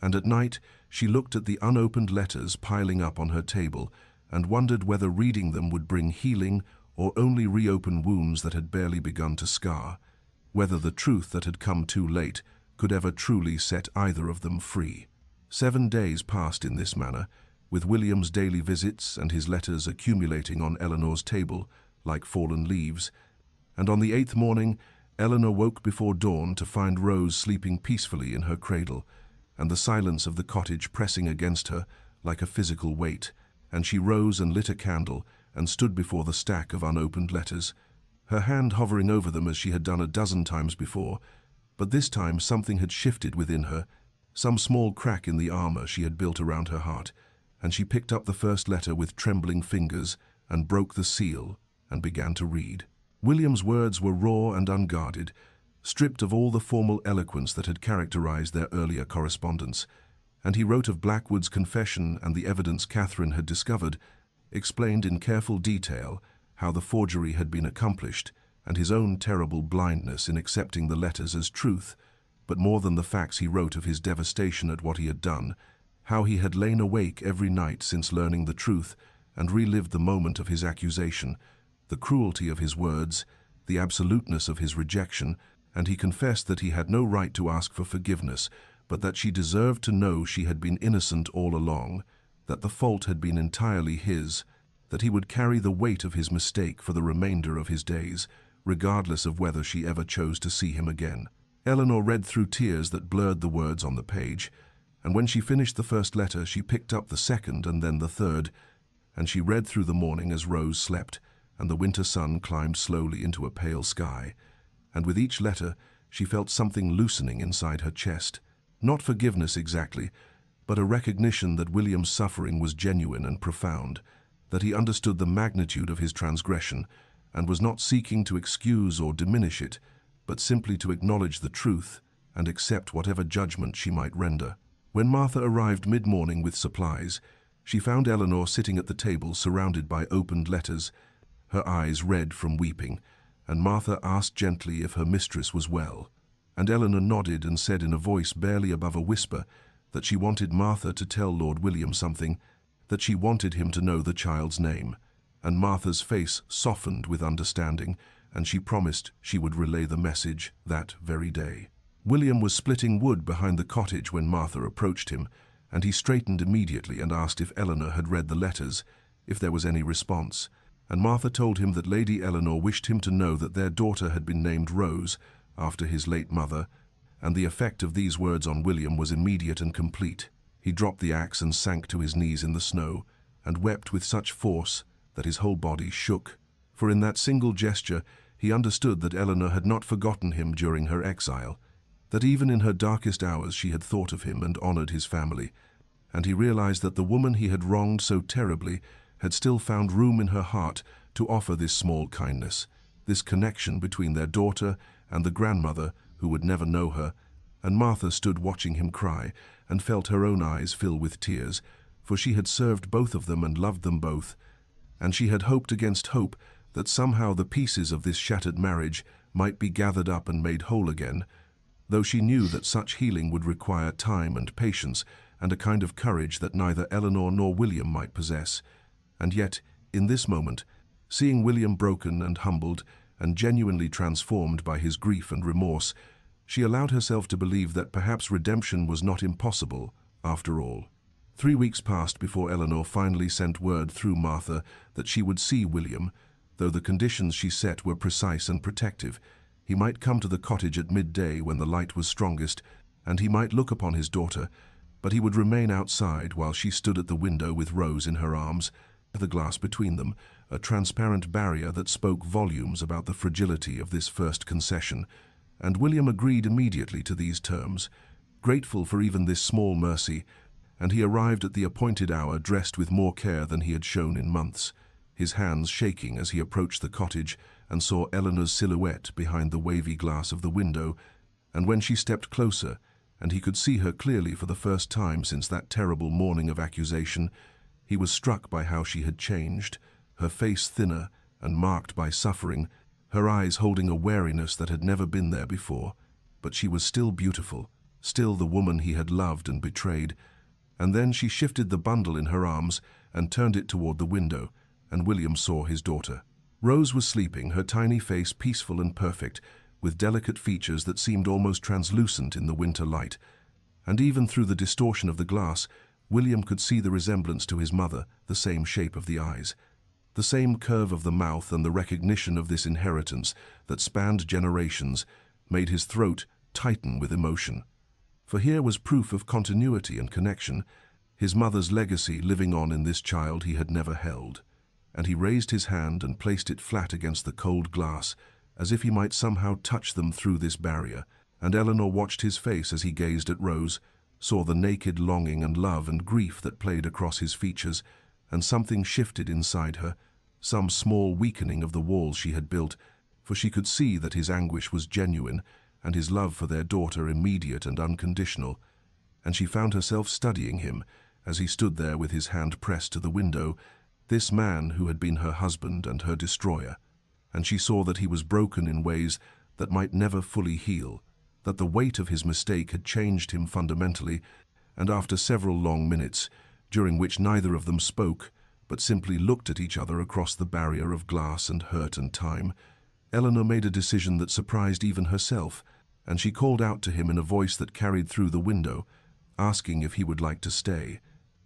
And at night she looked at the unopened letters piling up on her table and wondered whether reading them would bring healing or only reopen wounds that had barely begun to scar, whether the truth that had come too late could ever truly set either of them free. 7 days passed in this manner, with William's daily visits and his letters accumulating on Eleanor's table like fallen leaves, and on the 8th morning Eleanor woke before dawn to find Rose sleeping peacefully in her cradle, and the silence of the cottage pressing against her like a physical weight, and she rose and lit a candle and stood before the stack of unopened letters, her hand hovering over them as she had done a dozen times before, but this time something had shifted within her, some small crack in the armor she had built around her heart, and she picked up the first letter with trembling fingers and broke the seal and began to read. William's words were raw and unguarded, stripped of all the formal eloquence that had characterized their earlier correspondence, and he wrote of Blackwood's confession and the evidence Catherine had discovered, explained in careful detail how the forgery had been accomplished, and his own terrible blindness in accepting the letters as truth, but more than the facts he wrote of his devastation at what he had done, how he had lain awake every night since learning the truth and relived the moment of his accusation, the cruelty of his words, the absoluteness of his rejection, and he confessed that he had no right to ask for forgiveness, but that she deserved to know she had been innocent all along, that the fault had been entirely his, that he would carry the weight of his mistake for the remainder of his days, regardless of whether she ever chose to see him again. Eleanor read through tears that blurred the words on the page, and when she finished the first letter, she picked up the second and then the third, and she read through the morning as Rose slept, and the winter sun climbed slowly into a pale sky, and with each letter she felt something loosening inside her chest. Not forgiveness exactly, but a recognition that William's suffering was genuine and profound, that he understood the magnitude of his transgression, and was not seeking to excuse or diminish it, but simply to acknowledge the truth and accept whatever judgment she might render. When Martha arrived mid-morning with supplies, she found Eleanor sitting at the table surrounded by opened letters, her eyes red from weeping, and Martha asked gently if her mistress was well. And Eleanor nodded and said in a voice barely above a whisper that she wanted Martha to tell Lord William something, that she wanted him to know the child's name. And Martha's face softened with understanding, and she promised she would relay the message that very day. William was splitting wood behind the cottage when Martha approached him, and he straightened immediately and asked if Eleanor had read the letters, if there was any response. And Martha told him that Lady Eleanor wished him to know that their daughter had been named Rose, after his late mother, and the effect of these words on William was immediate and complete. He dropped the axe and sank to his knees in the snow, and wept with such force that his whole body shook. For in that single gesture he understood that Eleanor had not forgotten him during her exile, that even in her darkest hours she had thought of him and honored his family, and he realized that the woman he had wronged so terribly had still found room in her heart to offer this small kindness, this connection between their daughter and the grandmother who would never know her. And Martha stood watching him cry and felt her own eyes fill with tears, for she had served both of them and loved them both, and she had hoped against hope that somehow the pieces of this shattered marriage might be gathered up and made whole again, though she knew that such healing would require time and patience and a kind of courage that neither Eleanor nor William might possess. And yet, in this moment, seeing William broken and humbled and genuinely transformed by his grief and remorse, she allowed herself to believe that perhaps redemption was not impossible after all. 3 weeks passed before Eleanor finally sent word through Martha that she would see William, though the conditions she set were precise and protective. He might come to the cottage at midday when the light was strongest, and he might look upon his daughter, but he would remain outside while she stood at the window with Rose in her arms, the glass between them, a transparent barrier that spoke volumes about the fragility of this first concession. And William agreed immediately to these terms, grateful for even this small mercy, and he arrived at the appointed hour dressed with more care than he had shown in months, his hands shaking as he approached the cottage and saw Eleanor's silhouette behind the wavy glass of the window. And when she stepped closer, and he could see her clearly for the first time since that terrible morning of accusation, he was struck by how she had changed, her face thinner and marked by suffering, her eyes holding a wariness that had never been there before. But she was still beautiful, still the woman he had loved and betrayed. And then she shifted the bundle in her arms and turned it toward the window, and William saw his daughter. Rose was sleeping, her tiny face peaceful and perfect, with delicate features that seemed almost translucent in the winter light. And even through the distortion of the glass, William could see the resemblance to his mother, the same shape of the eyes, the same curve of the mouth, and the recognition of this inheritance that spanned generations made his throat tighten with emotion. For here was proof of continuity and connection, his mother's legacy living on in this child he had never held. And he raised his hand and placed it flat against the cold glass, as if he might somehow touch them through this barrier. And Eleanor watched his face as he gazed at Rose, saw the naked longing and love and grief that played across his features, and something shifted inside her, some small weakening of the walls she had built, for she could see that his anguish was genuine and his love for their daughter immediate and unconditional. And she found herself studying him as he stood there with his hand pressed to the window, this man who had been her husband and her destroyer. and she saw that he was broken in ways that might never fully heal, that the weight of his mistake had changed him fundamentally, and after several long minutes, during which neither of them spoke, but simply looked at each other across the barrier of glass and hurt and time, Eleanor made a decision that surprised even herself, and she called out to him in a voice that carried through the window, asking if he would like to stay.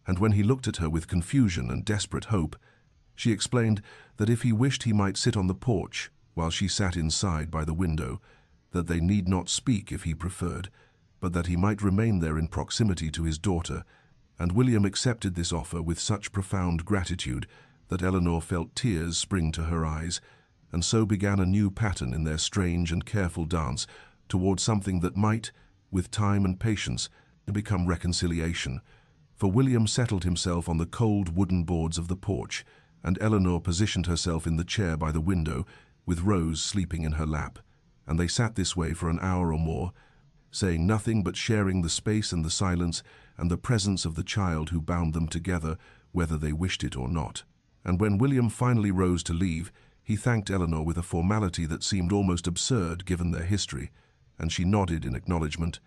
And when he looked at her with confusion and desperate hope, she explained that if he wished he might sit on the porch while she sat inside by the window, that they need not speak if he preferred, but that he might remain there in proximity to his daughter, and William accepted this offer with such profound gratitude that Eleanor felt tears spring to her eyes, and so began a new pattern in their strange and careful dance toward something that might, with time and patience, become reconciliation. For William settled himself on the cold wooden boards of the porch, and Eleanor positioned herself in the chair by the window, with Rose sleeping in her lap, and they sat this way for an hour or more, saying nothing but sharing the space and the silence and the presence of the child who bound them together, whether they wished it or not. And when William finally rose to leave, he thanked Eleanor with a formality that seemed almost absurd given their history, and she nodded in acknowledgement.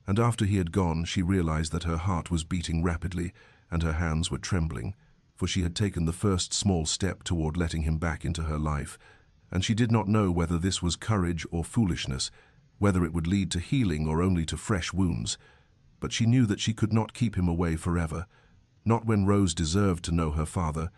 And after he had gone, she realized that her heart was beating rapidly and her hands were trembling, for she had taken the first small step toward letting him back into her life, and she did not know whether this was courage or foolishness, whether it would lead to healing or only to fresh wounds. But she knew that she could not keep him away forever, not when Rose deserved to know her father,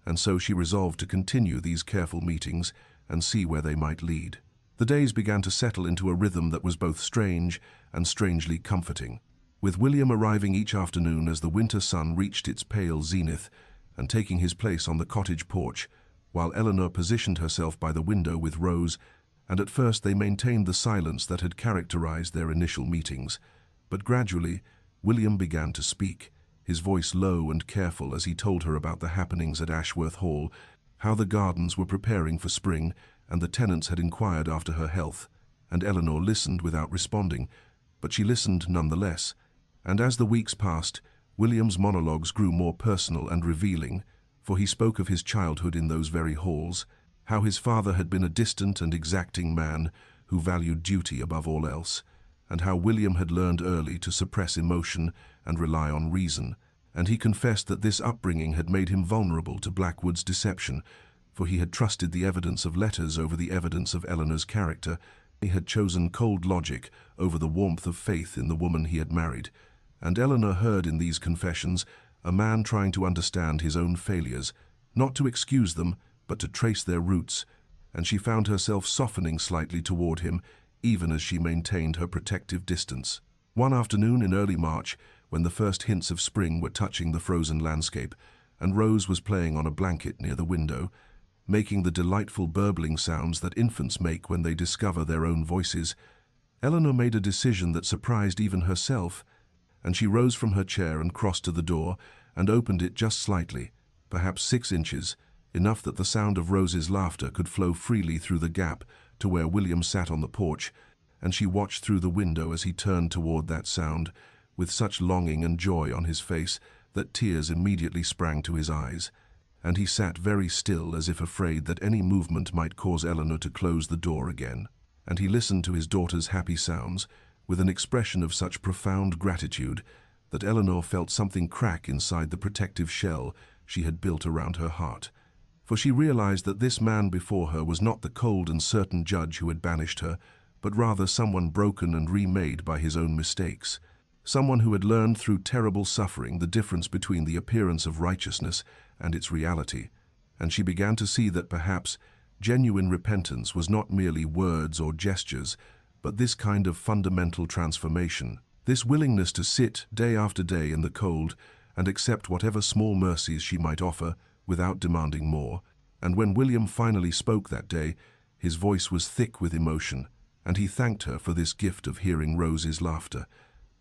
and so she resolved to continue these careful meetings and see where they might lead. The days began to settle into a rhythm that was both strange and strangely comforting, with William arriving each afternoon as the winter sun reached its pale zenith and taking his place on the cottage porch, while Eleanor positioned herself by the window with Rose, and at first they maintained the silence that had characterized their initial meetings. But gradually, William began to speak, his voice low and careful as he told her about the happenings at Ashworth Hall, how the gardens were preparing for spring, and the tenants had inquired after her health. And Eleanor listened without responding, but she listened nonetheless. And as the weeks passed, William's monologues grew more personal and revealing, for he spoke of his childhood in those very halls, how his father had been a distant and exacting man who valued duty above all else, and how William had learned early to suppress emotion and rely on reason, and he confessed that this upbringing had made him vulnerable to Blackwood's deception, for he had trusted the evidence of letters over the evidence of Eleanor's character. He had chosen cold logic over the warmth of faith in the woman he had married, and Eleanor heard in these confessions a man trying to understand his own failures, not to excuse them, but to trace their roots, and she found herself softening slightly toward him, even as she maintained her protective distance. One afternoon in early March, when the first hints of spring were touching the frozen landscape, and Rose was playing on a blanket near the window, making the delightful burbling sounds that infants make when they discover their own voices, Eleanor made a decision that surprised even herself, and she rose from her chair and crossed to the door and opened it just slightly, perhaps 6 inches, enough that the sound of Rose's laughter could flow freely through the gap to where William sat on the porch, and she watched through the window as he turned toward that sound, with such longing and joy on his face that tears immediately sprang to his eyes, and he sat very still as if afraid that any movement might cause Eleanor to close the door again. And he listened to his daughter's happy sounds with an expression of such profound gratitude that Eleanor felt something crack inside the protective shell she had built around her heart. For she realized that this man before her was not the cold and certain judge who had banished her, but rather someone broken and remade by his own mistakes, someone who had learned through terrible suffering the difference between the appearance of righteousness and its reality, and she began to see that perhaps genuine repentance was not merely words or gestures, but this kind of fundamental transformation, this willingness to sit day after day in the cold and accept whatever small mercies she might offer without demanding more. And when William finally spoke that day, his voice was thick with emotion, and he thanked her for this gift of hearing Rose's laughter.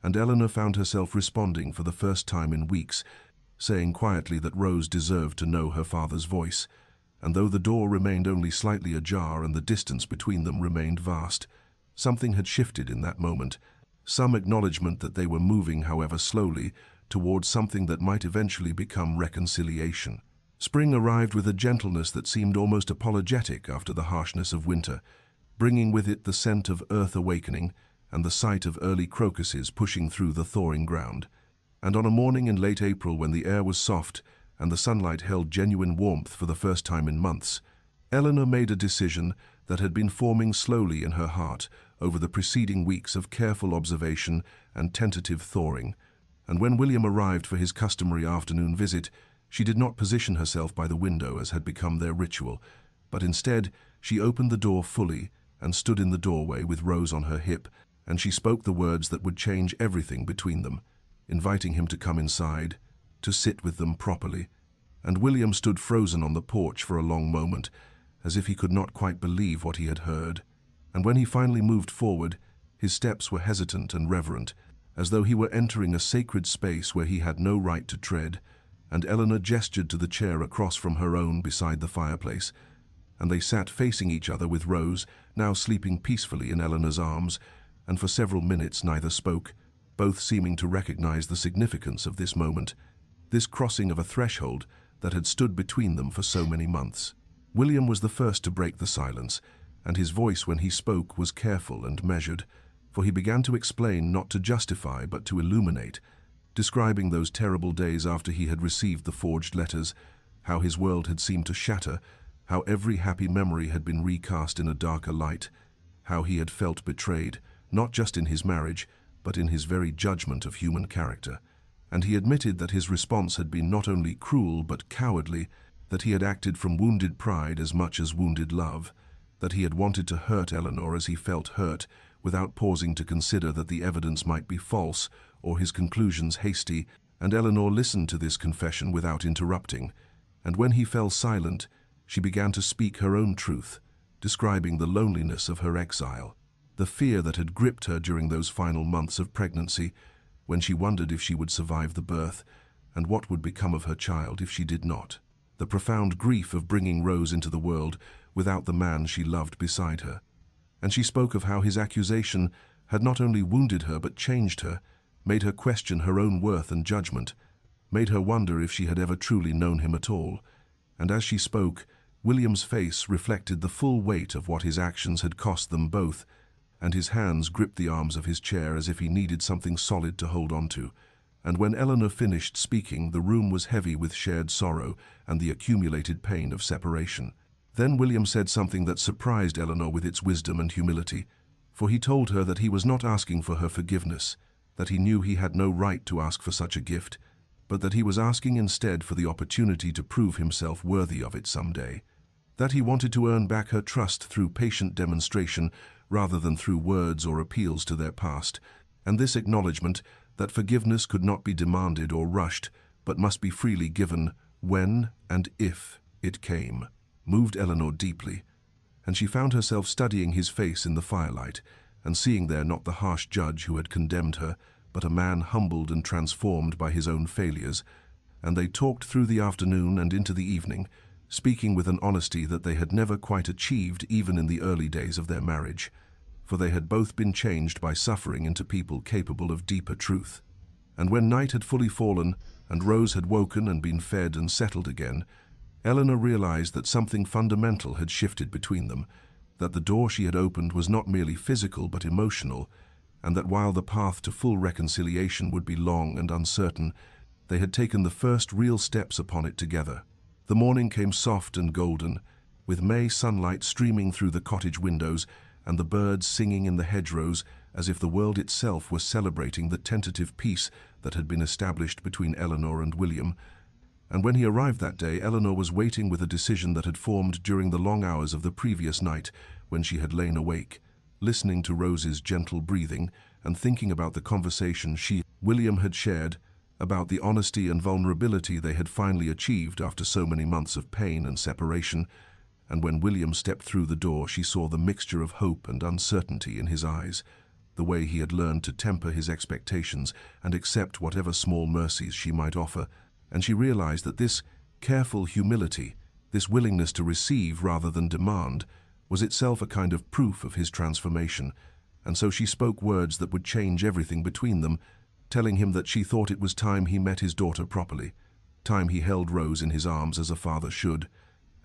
And Eleanor found herself responding for the first time in weeks, saying quietly that Rose deserved to know her father's voice, and though the door remained only slightly ajar and the distance between them remained vast, something had shifted in that moment, some acknowledgement that they were moving, however slowly, towards something that might eventually become reconciliation. Spring arrived with a gentleness that seemed almost apologetic after the harshness of winter, bringing with it the scent of earth awakening and the sight of early crocuses pushing through the thawing ground. And on a morning in late April, when the air was soft and the sunlight held genuine warmth for the first time in months, Eleanor made a decision that had been forming slowly in her heart over the preceding weeks of careful observation and tentative thawing. And when William arrived for his customary afternoon visit, she did not position herself by the window as had become their ritual, but instead she opened the door fully and stood in the doorway with Rose on her hip, and she spoke the words that would change everything between them, inviting him to come inside, to sit with them properly. And William stood frozen on the porch for a long moment, as if he could not quite believe what he had heard. And when he finally moved forward, his steps were hesitant and reverent, as though he were entering a sacred space where he had no right to tread. And Eleanor gestured to the chair across from her own beside the fireplace, and they sat facing each other with Rose, now sleeping peacefully in Eleanor's arms, and for several minutes neither spoke, both seeming to recognize the significance of this moment, this crossing of a threshold that had stood between them for so many months. William was the first to break the silence, and his voice when he spoke was careful and measured, for he began to explain, not to justify but to illuminate, describing those terrible days after he had received the forged letters, how his world had seemed to shatter, how every happy memory had been recast in a darker light, how he had felt betrayed, not just in his marriage, but in his very judgment of human character. And he admitted that his response had been not only cruel but cowardly, that he had acted from wounded pride as much as wounded love, that he had wanted to hurt Eleanor as he felt hurt, without pausing to consider that the evidence might be false or his conclusions hasty. And Eleanor listened to this confession without interrupting, and when he fell silent, she began to speak her own truth, describing the loneliness of her exile, the fear that had gripped her during those final months of pregnancy, when she wondered if she would survive the birth, and what would become of her child if she did not, the profound grief of bringing Rose into the world without the man she loved beside her. And she spoke of how his accusation had not only wounded her but changed her, made her question her own worth and judgment, made her wonder if she had ever truly known him at all. And as she spoke, William's face reflected the full weight of what his actions had cost them both, and his hands gripped the arms of his chair as if he needed something solid to hold on to. And when Eleanor finished speaking, the room was heavy with shared sorrow and the accumulated pain of separation. Then William said something that surprised Eleanor with its wisdom and humility, for he told her that he was not asking for her forgiveness, that he knew he had no right to ask for such a gift, but that he was asking instead for the opportunity to prove himself worthy of it someday, that he wanted to earn back her trust through patient demonstration rather than through words or appeals to their past, and this acknowledgement that forgiveness could not be demanded or rushed, but must be freely given when and if it came, moved Eleanor deeply, and she found herself studying his face in the firelight, and seeing there not the harsh judge who had condemned her, but a man humbled and transformed by his own failures. And they talked through the afternoon and into the evening, speaking with an honesty that they had never quite achieved even in the early days of their marriage, for they had both been changed by suffering into people capable of deeper truth. And when night had fully fallen, and Rose had woken and been fed and settled again, Eleanor realized that something fundamental had shifted between them, that the door she had opened was not merely physical but emotional, and that while the path to full reconciliation would be long and uncertain, they had taken the first real steps upon it together. The morning came soft and golden, with May sunlight streaming through the cottage windows and the birds singing in the hedgerows as if the world itself was celebrating the tentative peace that had been established between Eleanor and William. And when he arrived that day, Eleanor was waiting with a decision that had formed during the long hours of the previous night when she had lain awake, listening to Rose's gentle breathing and thinking about the conversation William had shared, about the honesty and vulnerability they had finally achieved after so many months of pain and separation. And when William stepped through the door, she saw the mixture of hope and uncertainty in his eyes, the way he had learned to temper his expectations and accept whatever small mercies she might offer. And she realized that this careful humility, this willingness to receive rather than demand, was itself a kind of proof of his transformation. And so she spoke words that would change everything between them, telling him that she thought it was time he met his daughter properly, time he held Rose in his arms as a father should,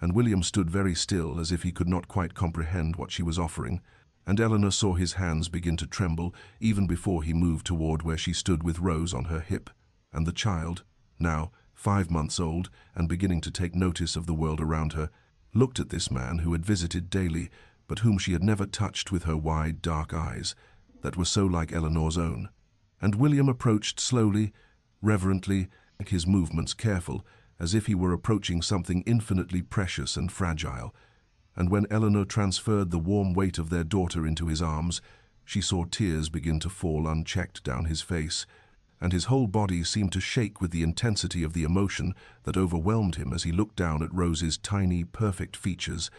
and William stood very still as if he could not quite comprehend what she was offering, and Eleanor saw his hands begin to tremble even before he moved toward where she stood with Rose on her hip, and the child, now 5 months old and beginning to take notice of the world around her, looked at this man who had visited daily, but whom she had never touched with her wide, dark eyes that were so like Eleanor's own. And William approached slowly, reverently, his movements careful, as if he were approaching something infinitely precious and fragile. And when Eleanor transferred the warm weight of their daughter into his arms, she saw tears begin to fall unchecked down his face, and his whole body seemed to shake with the intensity of the emotion that overwhelmed him as he looked down at Rose's tiny, perfect features,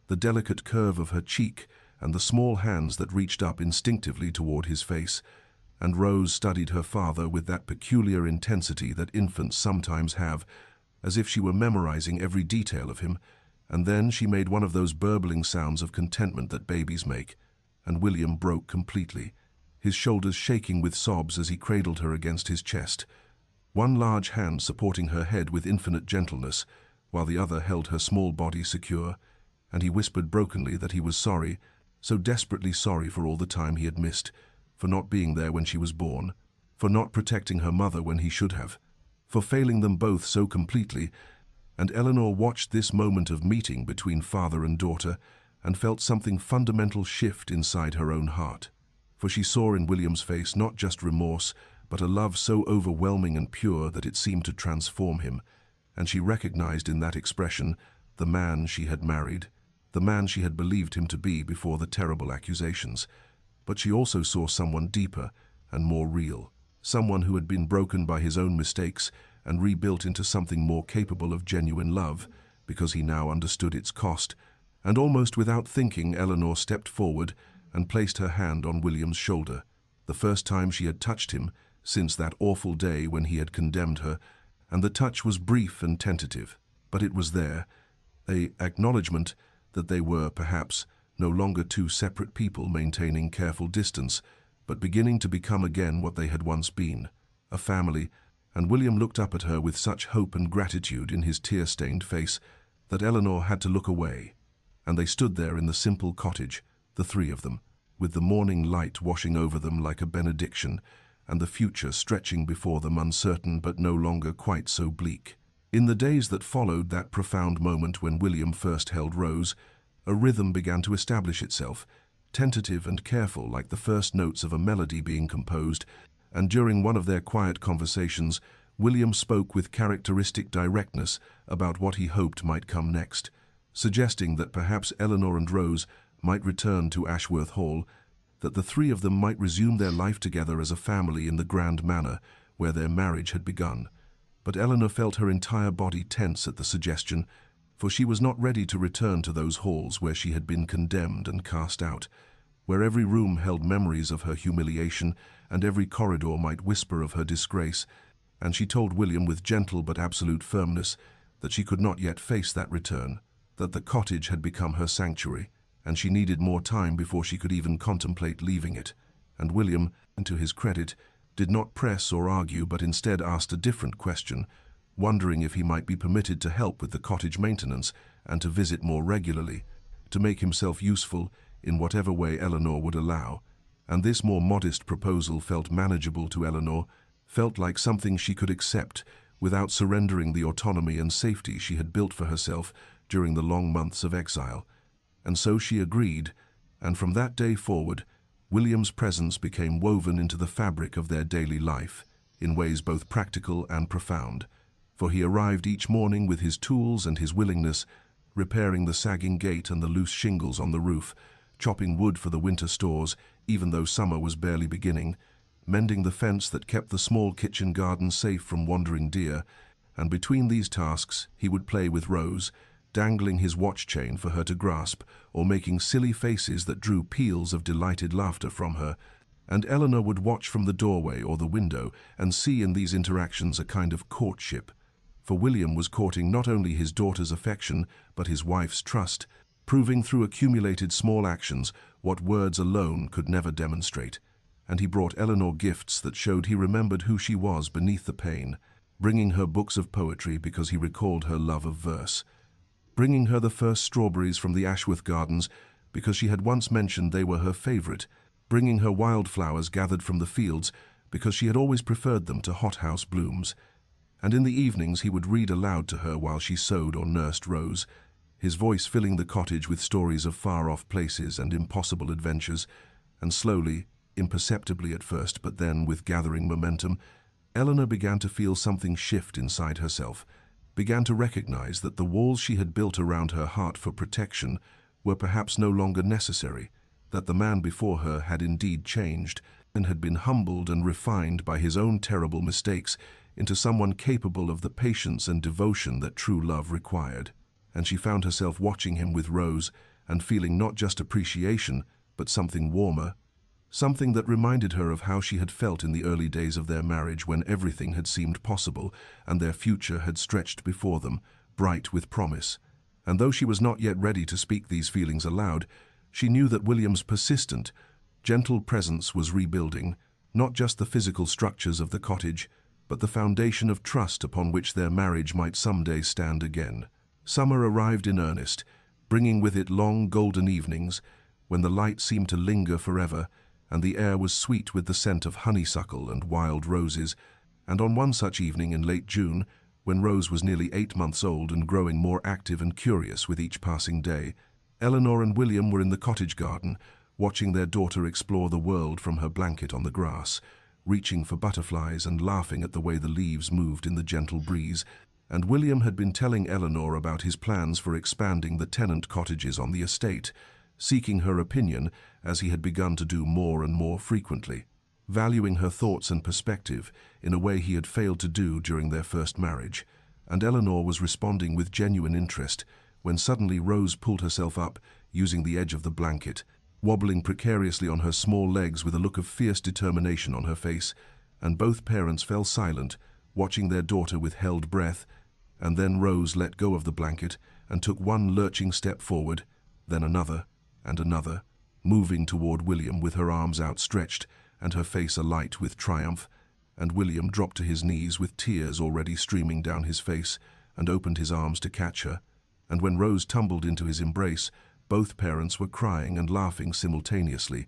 the delicate curve of her cheek, and the small hands that reached up instinctively toward his face. And Rose studied her father with that peculiar intensity that infants sometimes have, as if she were memorizing every detail of him, and then she made one of those burbling sounds of contentment that babies make, and William broke completely, his shoulders shaking with sobs as he cradled her against his chest, one large hand supporting her head with infinite gentleness, while the other held her small body secure, and he whispered brokenly that he was sorry, so desperately sorry for all the time he had missed, for not being there when she was born, for not protecting her mother when he should have, for failing them both so completely. And Eleanor watched this moment of meeting between father and daughter and felt something fundamental shift inside her own heart. For she saw in William's face not just remorse, but a love so overwhelming and pure that it seemed to transform him, and she recognized in that expression the man she had married, the man she had believed him to be before the terrible accusations. But she also saw someone deeper and more real, someone who had been broken by his own mistakes and rebuilt into something more capable of genuine love, because he now understood its cost. And almost without thinking, Eleanor stepped forward and placed her hand on William's shoulder, the first time she had touched him since that awful day when he had condemned her, and the touch was brief and tentative, but it was there, an acknowledgement that they were, perhaps, no longer two separate people maintaining careful distance, but beginning to become again what they had once been, a family. And William looked up at her with such hope and gratitude in his tear-stained face that Eleanor had to look away, and they stood there in the simple cottage, the three of them, with the morning light washing over them like a benediction, and the future stretching before them uncertain but no longer quite so bleak. In the days that followed that profound moment when William first held Rose, a rhythm began to establish itself, tentative and careful like the first notes of a melody being composed, and during one of their quiet conversations, William spoke with characteristic directness about what he hoped might come next, suggesting that perhaps Eleanor and Rose might return to Ashworth Hall, that the three of them might resume their life together as a family in the grand manor where their marriage had begun. But Eleanor felt her entire body tense at the suggestion, for she was not ready to return to those halls where she had been condemned and cast out, where every room held memories of her humiliation and every corridor might whisper of her disgrace, and she told William with gentle but absolute firmness that she could not yet face that return, that the cottage had become her sanctuary, and she needed more time before she could even contemplate leaving it. And William, to his credit, did not press or argue, but instead asked a different question, wondering if he might be permitted to help with the cottage maintenance and to visit more regularly, to make himself useful in whatever way Eleanor would allow. And this more modest proposal felt manageable to Eleanor, felt like something she could accept without surrendering the autonomy and safety she had built for herself during the long months of exile. And so she agreed, and from that day forward, William's presence became woven into the fabric of their daily life, in ways both practical and profound, for he arrived each morning with his tools and his willingness, repairing the sagging gate and the loose shingles on the roof, chopping wood for the winter stores, even though summer was barely beginning, mending the fence that kept the small kitchen garden safe from wandering deer, and between these tasks he would play with Rose, dangling his watch chain for her to grasp, or making silly faces that drew peals of delighted laughter from her, and Eleanor would watch from the doorway or the window and see in these interactions a kind of courtship, for William was courting not only his daughter's affection but his wife's trust, proving through accumulated small actions what words alone could never demonstrate. And he brought Eleanor gifts that showed he remembered who she was beneath the pain, bringing her books of poetry because he recalled her love of verse, bringing her the first strawberries from the Ashworth Gardens because she had once mentioned they were her favorite, bringing her wildflowers gathered from the fields because she had always preferred them to hothouse blooms. And in the evenings he would read aloud to her while she sewed or nursed Rose, his voice filling the cottage with stories of far-off places and impossible adventures. And slowly, imperceptibly at first, but then with gathering momentum, Eleanor began to feel something shift inside herself, began to recognize that the walls she had built around her heart for protection were perhaps no longer necessary, that the man before her had indeed changed and had been humbled and refined by his own terrible mistakes into someone capable of the patience and devotion that true love required. And she found herself watching him with Rose and feeling not just appreciation, but something warmer, something that reminded her of how she had felt in the early days of their marriage when everything had seemed possible and their future had stretched before them, bright with promise. And though she was not yet ready to speak these feelings aloud, she knew that William's persistent, gentle presence was rebuilding, not just the physical structures of the cottage, but the foundation of trust upon which their marriage might someday stand again. Summer arrived in earnest, bringing with it long golden evenings, when the light seemed to linger forever, and the air was sweet with the scent of honeysuckle and wild roses. And on one such evening in late June, when Rose was nearly 8 months old and growing more active and curious with each passing day, Eleanor and William were in the cottage garden, watching their daughter explore the world from her blanket on the grass, reaching for butterflies and laughing at the way the leaves moved in the gentle breeze. And William had been telling Eleanor about his plans for expanding the tenant cottages on the estate, seeking her opinion as he had begun to do more and more frequently, valuing her thoughts and perspective in a way he had failed to do during their first marriage. And Eleanor was responding with genuine interest when suddenly Rose pulled herself up, using the edge of the blanket, wobbling precariously on her small legs with a look of fierce determination on her face, and both parents fell silent, watching their daughter with held breath. And then Rose let go of the blanket and took one lurching step forward, then another and another, moving toward William with her arms outstretched and her face alight with triumph. And William dropped to his knees with tears already streaming down his face and opened his arms to catch her. And when Rose tumbled into his embrace, both parents were crying and laughing simultaneously,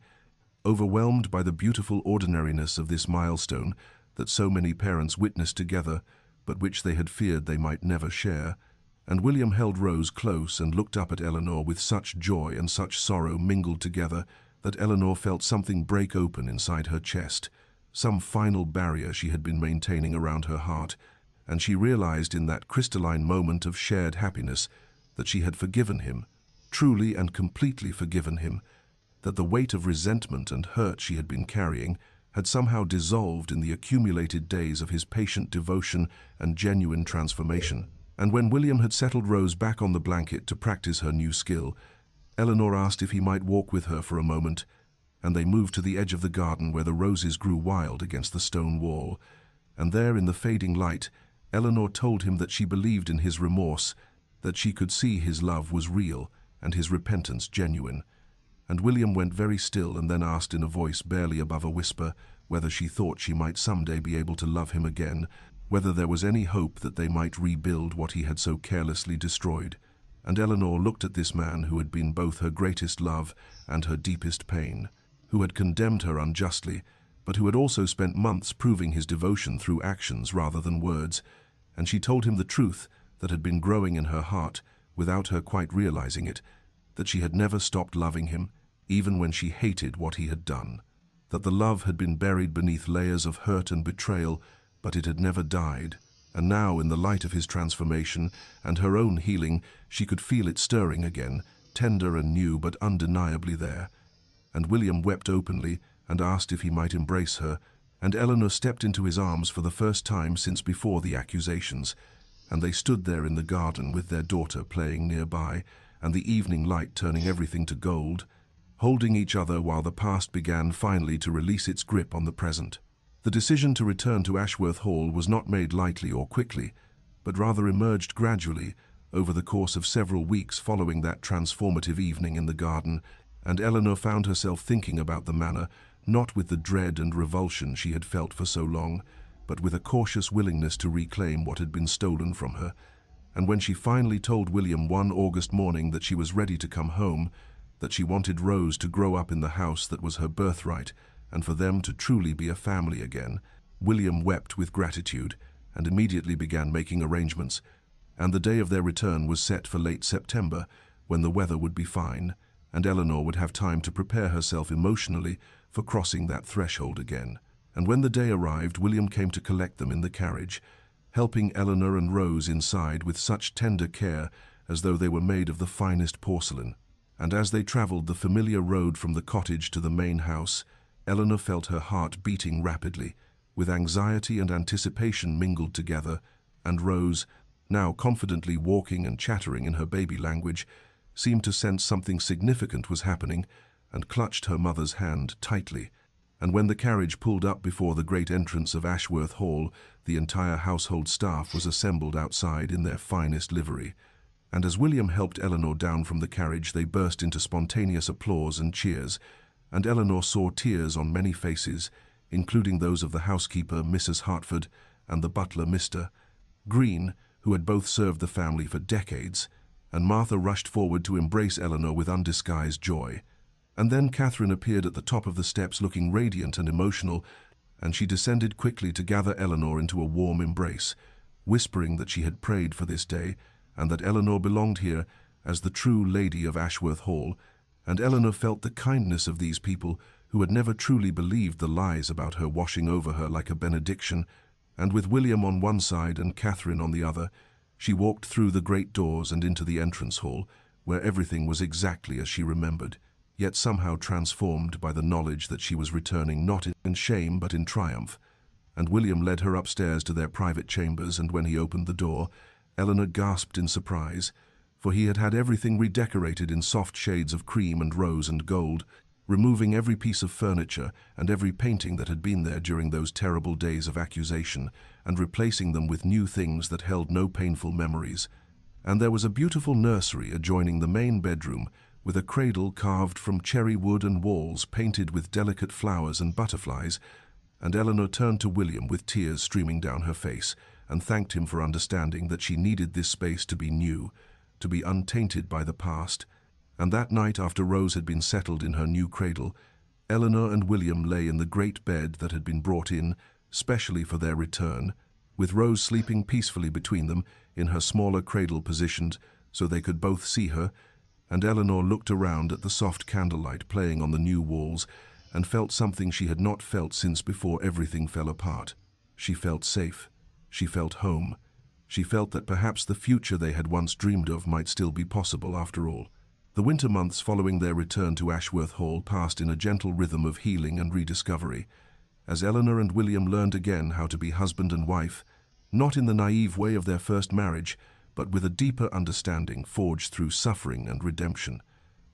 overwhelmed by the beautiful ordinariness of this milestone that so many parents witnessed together, but which they had feared they might never share. And William held Rose close and looked up at Eleanor with such joy and such sorrow mingled together that Eleanor felt something break open inside her chest, some final barrier she had been maintaining around her heart, and she realized in that crystalline moment of shared happiness that she had forgiven him, truly and completely forgiven him, that the weight of resentment and hurt she had been carrying had somehow dissolved in the accumulated days of his patient devotion and genuine transformation. And when William had settled Rose back on the blanket to practice her new skill, Eleanor asked if he might walk with her for a moment, and they moved to the edge of the garden where the roses grew wild against the stone wall. And there, in the fading light, Eleanor told him that she believed in his remorse, that she could see his love was real and his repentance genuine. And William went very still and then asked in a voice barely above a whisper whether she thought she might someday be able to love him again, whether there was any hope that they might rebuild what he had so carelessly destroyed. And Eleanor looked at this man who had been both her greatest love and her deepest pain, who had condemned her unjustly, but who had also spent months proving his devotion through actions rather than words. And she told him the truth that had been growing in her heart without her quite realizing it, that she had never stopped loving him, even when she hated what he had done, that the love had been buried beneath layers of hurt and betrayal, but it had never died. And now, in the light of his transformation and her own healing, she could feel it stirring again, tender and new, but undeniably there. And William wept openly and asked if he might embrace her, and Eleanor stepped into his arms for the first time since before the accusations. And they stood there in the garden with their daughter playing nearby, and the evening light turning everything to gold, holding each other while the past began finally to release its grip on the present. The decision to return to Ashworth Hall was not made lightly or quickly, but rather emerged gradually over the course of several weeks following that transformative evening in the garden, and Eleanor found herself thinking about the manor, not with the dread and revulsion she had felt for so long, but with a cautious willingness to reclaim what had been stolen from her. And when she finally told William one August morning that she was ready to come home, that she wanted Rose to grow up in the house that was her birthright, and for them to truly be a family again, William wept with gratitude and immediately began making arrangements, and the day of their return was set for late September, when the weather would be fine, and Eleanor would have time to prepare herself emotionally for crossing that threshold again. And when the day arrived, William came to collect them in the carriage, helping Eleanor and Rose inside with such tender care as though they were made of the finest porcelain. And as they traveled the familiar road from the cottage to the main house, Eleanor felt her heart beating rapidly, with anxiety and anticipation mingled together, and Rose, now confidently walking and chattering in her baby language, seemed to sense something significant was happening and clutched her mother's hand tightly. And when the carriage pulled up before the great entrance of Ashworth Hall, the entire household staff was assembled outside in their finest livery. And as William helped Eleanor down from the carriage, they burst into spontaneous applause and cheers, and Eleanor saw tears on many faces, including those of the housekeeper, Mrs. Hartford, and the butler, Mr. Green, who had both served the family for decades, and Martha rushed forward to embrace Eleanor with undisguised joy. And then Catherine appeared at the top of the steps looking radiant and emotional, and she descended quickly to gather Eleanor into a warm embrace, whispering that she had prayed for this day, and that Eleanor belonged here as the true lady of Ashworth Hall, and Eleanor felt the kindness of these people who had never truly believed the lies about her washing over her like a benediction, and with William on one side and Catherine on the other, she walked through the great doors and into the entrance hall, where everything was exactly as she remembered, yet somehow transformed by the knowledge that she was returning not in shame but in triumph. And William led her upstairs to their private chambers, and when he opened the door, Eleanor gasped in surprise, for he had had everything redecorated in soft shades of cream and rose and gold, removing every piece of furniture and every painting that had been there during those terrible days of accusation, and replacing them with new things that held no painful memories. And there was a beautiful nursery adjoining the main bedroom, with a cradle carved from cherry wood and walls painted with delicate flowers and butterflies, and Eleanor turned to William with tears streaming down her face, and thanked him for understanding that she needed this space to be new, to be untainted by the past. And that night, after Rose had been settled in her new cradle, Eleanor and William lay in the great bed that had been brought in specially for their return, with Rose sleeping peacefully between them in her smaller cradle positioned so they could both see her, and Eleanor looked around at the soft candlelight playing on the new walls and felt something she had not felt since before everything fell apart. She felt safe. She felt home. She felt that perhaps the future they had once dreamed of might still be possible after all. The winter months following their return to Ashworth Hall passed in a gentle rhythm of healing and rediscovery, as Eleanor and William learned again how to be husband and wife, not in the naive way of their first marriage, but with a deeper understanding forged through suffering and redemption.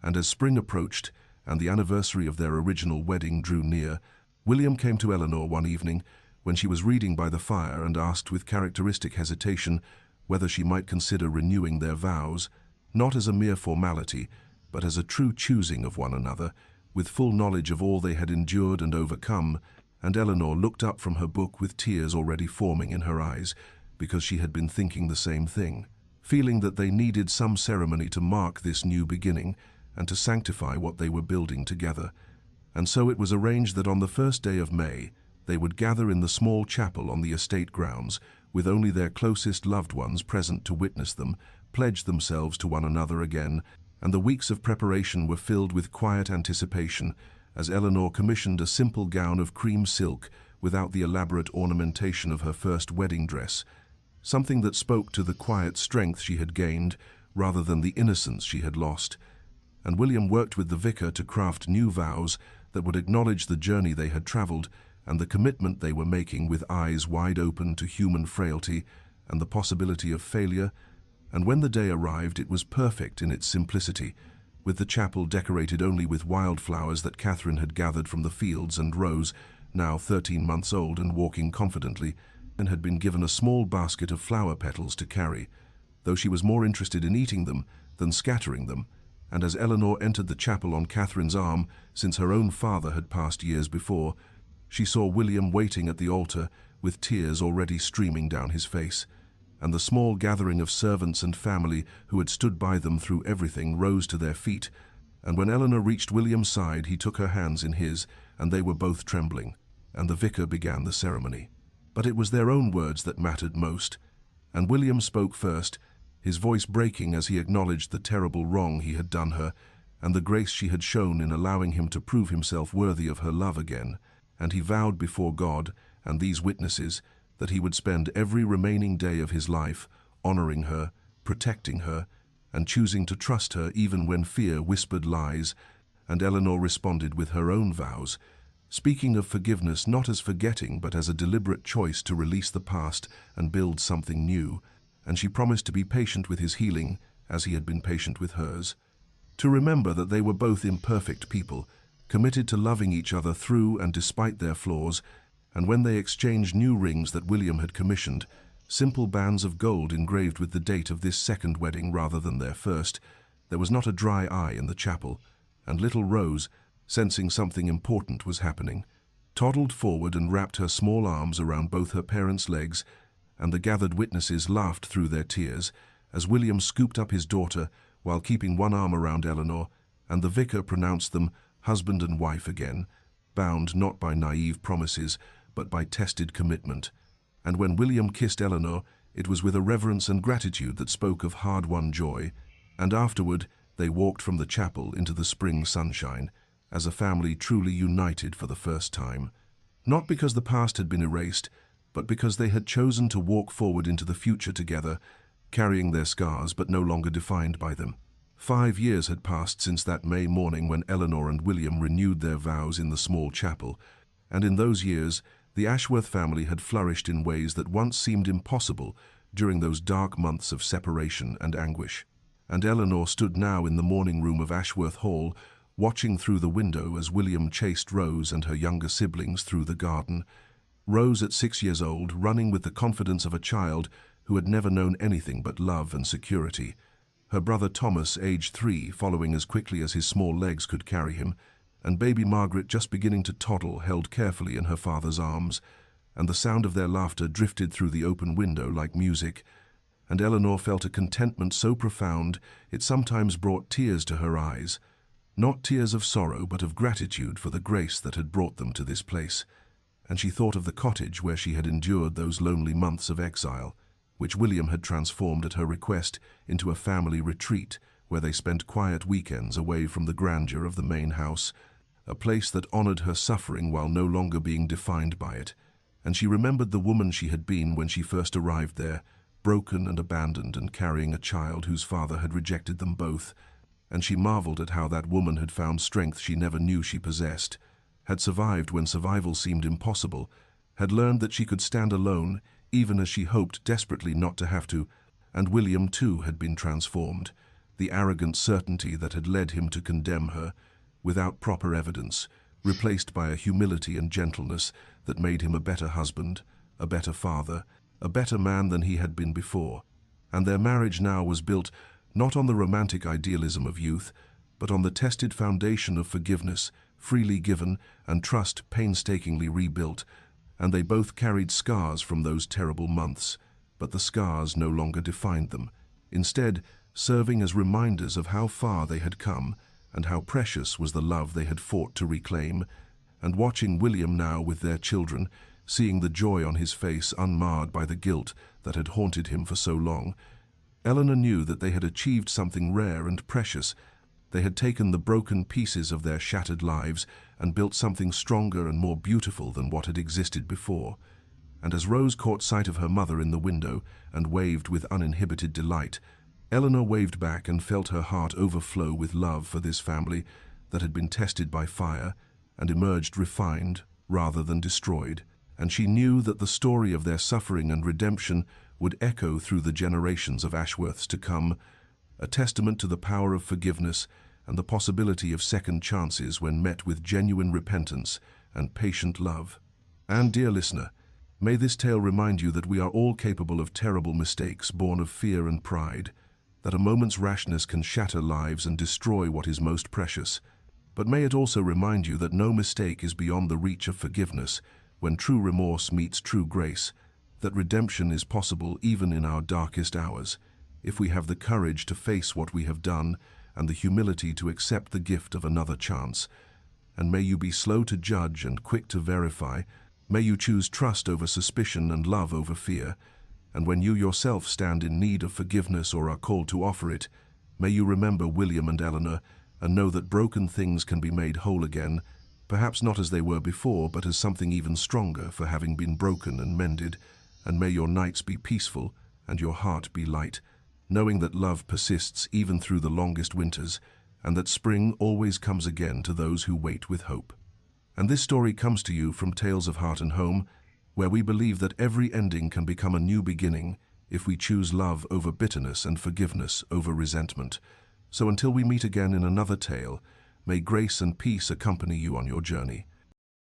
And as spring approached and the anniversary of their original wedding drew near, William came to Eleanor one evening when she was reading by the fire and asked with characteristic hesitation whether she might consider renewing their vows, not as a mere formality, but as a true choosing of one another, with full knowledge of all they had endured and overcome. And Eleanor looked up from her book with tears already forming in her eyes, because she had been thinking the same thing, feeling that they needed some ceremony to mark this new beginning and to sanctify what they were building together. And so it was arranged that on the first day of May, they would gather in the small chapel on the estate grounds, with only their closest loved ones present to witness them, pledge themselves to one another again, and the weeks of preparation were filled with quiet anticipation, as Eleanor commissioned a simple gown of cream silk without the elaborate ornamentation of her first wedding dress, something that spoke to the quiet strength she had gained rather than the innocence she had lost. And William worked with the vicar to craft new vows that would acknowledge the journey they had traveled and the commitment they were making, with eyes wide open to human frailty and the possibility of failure. And when the day arrived, it was perfect in its simplicity, with the chapel decorated only with wildflowers that Catherine had gathered from the fields, and Rose, now 13 months old and walking confidently, and had been given a small basket of flower petals to carry, though she was more interested in eating them than scattering them. And as Eleanor entered the chapel on Catherine's arm, since her own father had passed years before, she saw William waiting at the altar with tears already streaming down his face, and the small gathering of servants and family who had stood by them through everything rose to their feet, and when Eleanor reached William's side, he took her hands in his, and they were both trembling, and the vicar began the ceremony. But it was their own words that mattered most, and William spoke first, his voice breaking as he acknowledged the terrible wrong he had done her, and the grace she had shown in allowing him to prove himself worthy of her love again, and he vowed before God and these witnesses that he would spend every remaining day of his life honoring her, protecting her, and choosing to trust her even when fear whispered lies. And Eleanor responded with her own vows, speaking of forgiveness not as forgetting but as a deliberate choice to release the past and build something new, and she promised to be patient with his healing as he had been patient with hers. To remember that they were both imperfect people, committed to loving each other through and despite their flaws, and when they exchanged new rings that William had commissioned, simple bands of gold engraved with the date of this second wedding rather than their first, there was not a dry eye in the chapel, and little Rose, sensing something important was happening, toddled forward and wrapped her small arms around both her parents' legs, and the gathered witnesses laughed through their tears as William scooped up his daughter while keeping one arm around Eleanor, and the vicar pronounced them husband and wife again, bound not by naive promises but by tested commitment. And when William kissed Eleanor, it was with a reverence and gratitude that spoke of hard-won joy, and afterward they walked from the chapel into the spring sunshine, as a family truly united for the first time, not because the past had been erased, but because they had chosen to walk forward into the future together, carrying their scars but no longer defined by them. 5 years had passed since that May morning when Eleanor and William renewed their vows in the small chapel, and in those years the Ashworth family had flourished in ways that once seemed impossible during those dark months of separation and anguish. And Eleanor stood now in the morning room of Ashworth Hall, watching through the window as William chased Rose and her younger siblings through the garden. Rose, at 6 years old, running with the confidence of a child who had never known anything but love and security. Her brother Thomas, aged 3, following as quickly as his small legs could carry him, and baby Margaret just beginning to toddle, held carefully in her father's arms, and the sound of their laughter drifted through the open window like music, and Eleanor felt a contentment so profound it sometimes brought tears to her eyes, not tears of sorrow but of gratitude for the grace that had brought them to this place, and she thought of the cottage where she had endured those lonely months of exile, which William had transformed at her request into a family retreat where they spent quiet weekends away from the grandeur of the main house, a place that honored her suffering while no longer being defined by it. And she remembered the woman she had been when she first arrived there, broken and abandoned and carrying a child whose father had rejected them both, and she marveled at how that woman had found strength she never knew she possessed, had survived when survival seemed impossible, had learned that she could stand alone even as she hoped desperately not to have to, and William too had been transformed, the arrogant certainty that had led him to condemn her, without proper evidence, replaced by a humility and gentleness that made him a better husband, a better father, a better man than he had been before. And their marriage now was built not on the romantic idealism of youth, but on the tested foundation of forgiveness, freely given, and trust painstakingly rebuilt, and they both carried scars from those terrible months, but the scars no longer defined them, instead serving as reminders of how far they had come and how precious was the love they had fought to reclaim. And watching William now with their children, seeing the joy on his face unmarred by the guilt that had haunted him for so long, Eleanor knew that they had achieved something rare and precious. They had taken the broken pieces of their shattered lives and built something stronger and more beautiful than what had existed before. And as Rose caught sight of her mother in the window and waved with uninhibited delight, Eleanor waved back and felt her heart overflow with love for this family that had been tested by fire and emerged refined rather than destroyed. And she knew that the story of their suffering and redemption would echo through the generations of Ashworths to come, a testament to the power of forgiveness and the possibility of second chances when met with genuine repentance and patient love. And, dear listener, may this tale remind you that we are all capable of terrible mistakes born of fear and pride, that a moment's rashness can shatter lives and destroy what is most precious. But may it also remind you that no mistake is beyond the reach of forgiveness, when true remorse meets true grace, that redemption is possible even in our darkest hours, if we have the courage to face what we have done and the humility to accept the gift of another chance. And may you be slow to judge and quick to verify. May you choose trust over suspicion and love over fear. And when you yourself stand in need of forgiveness or are called to offer it, may you remember William and Eleanor and know that broken things can be made whole again, perhaps not as they were before, but as something even stronger for having been broken and mended. And may your nights be peaceful and your heart be light, knowing that love persists even through the longest winters, and that spring always comes again to those who wait with hope. And this story comes to you from Tales of Heart and Home, where we believe that every ending can become a new beginning if we choose love over bitterness and forgiveness over resentment. So until we meet again in another tale, may grace and peace accompany you on your journey.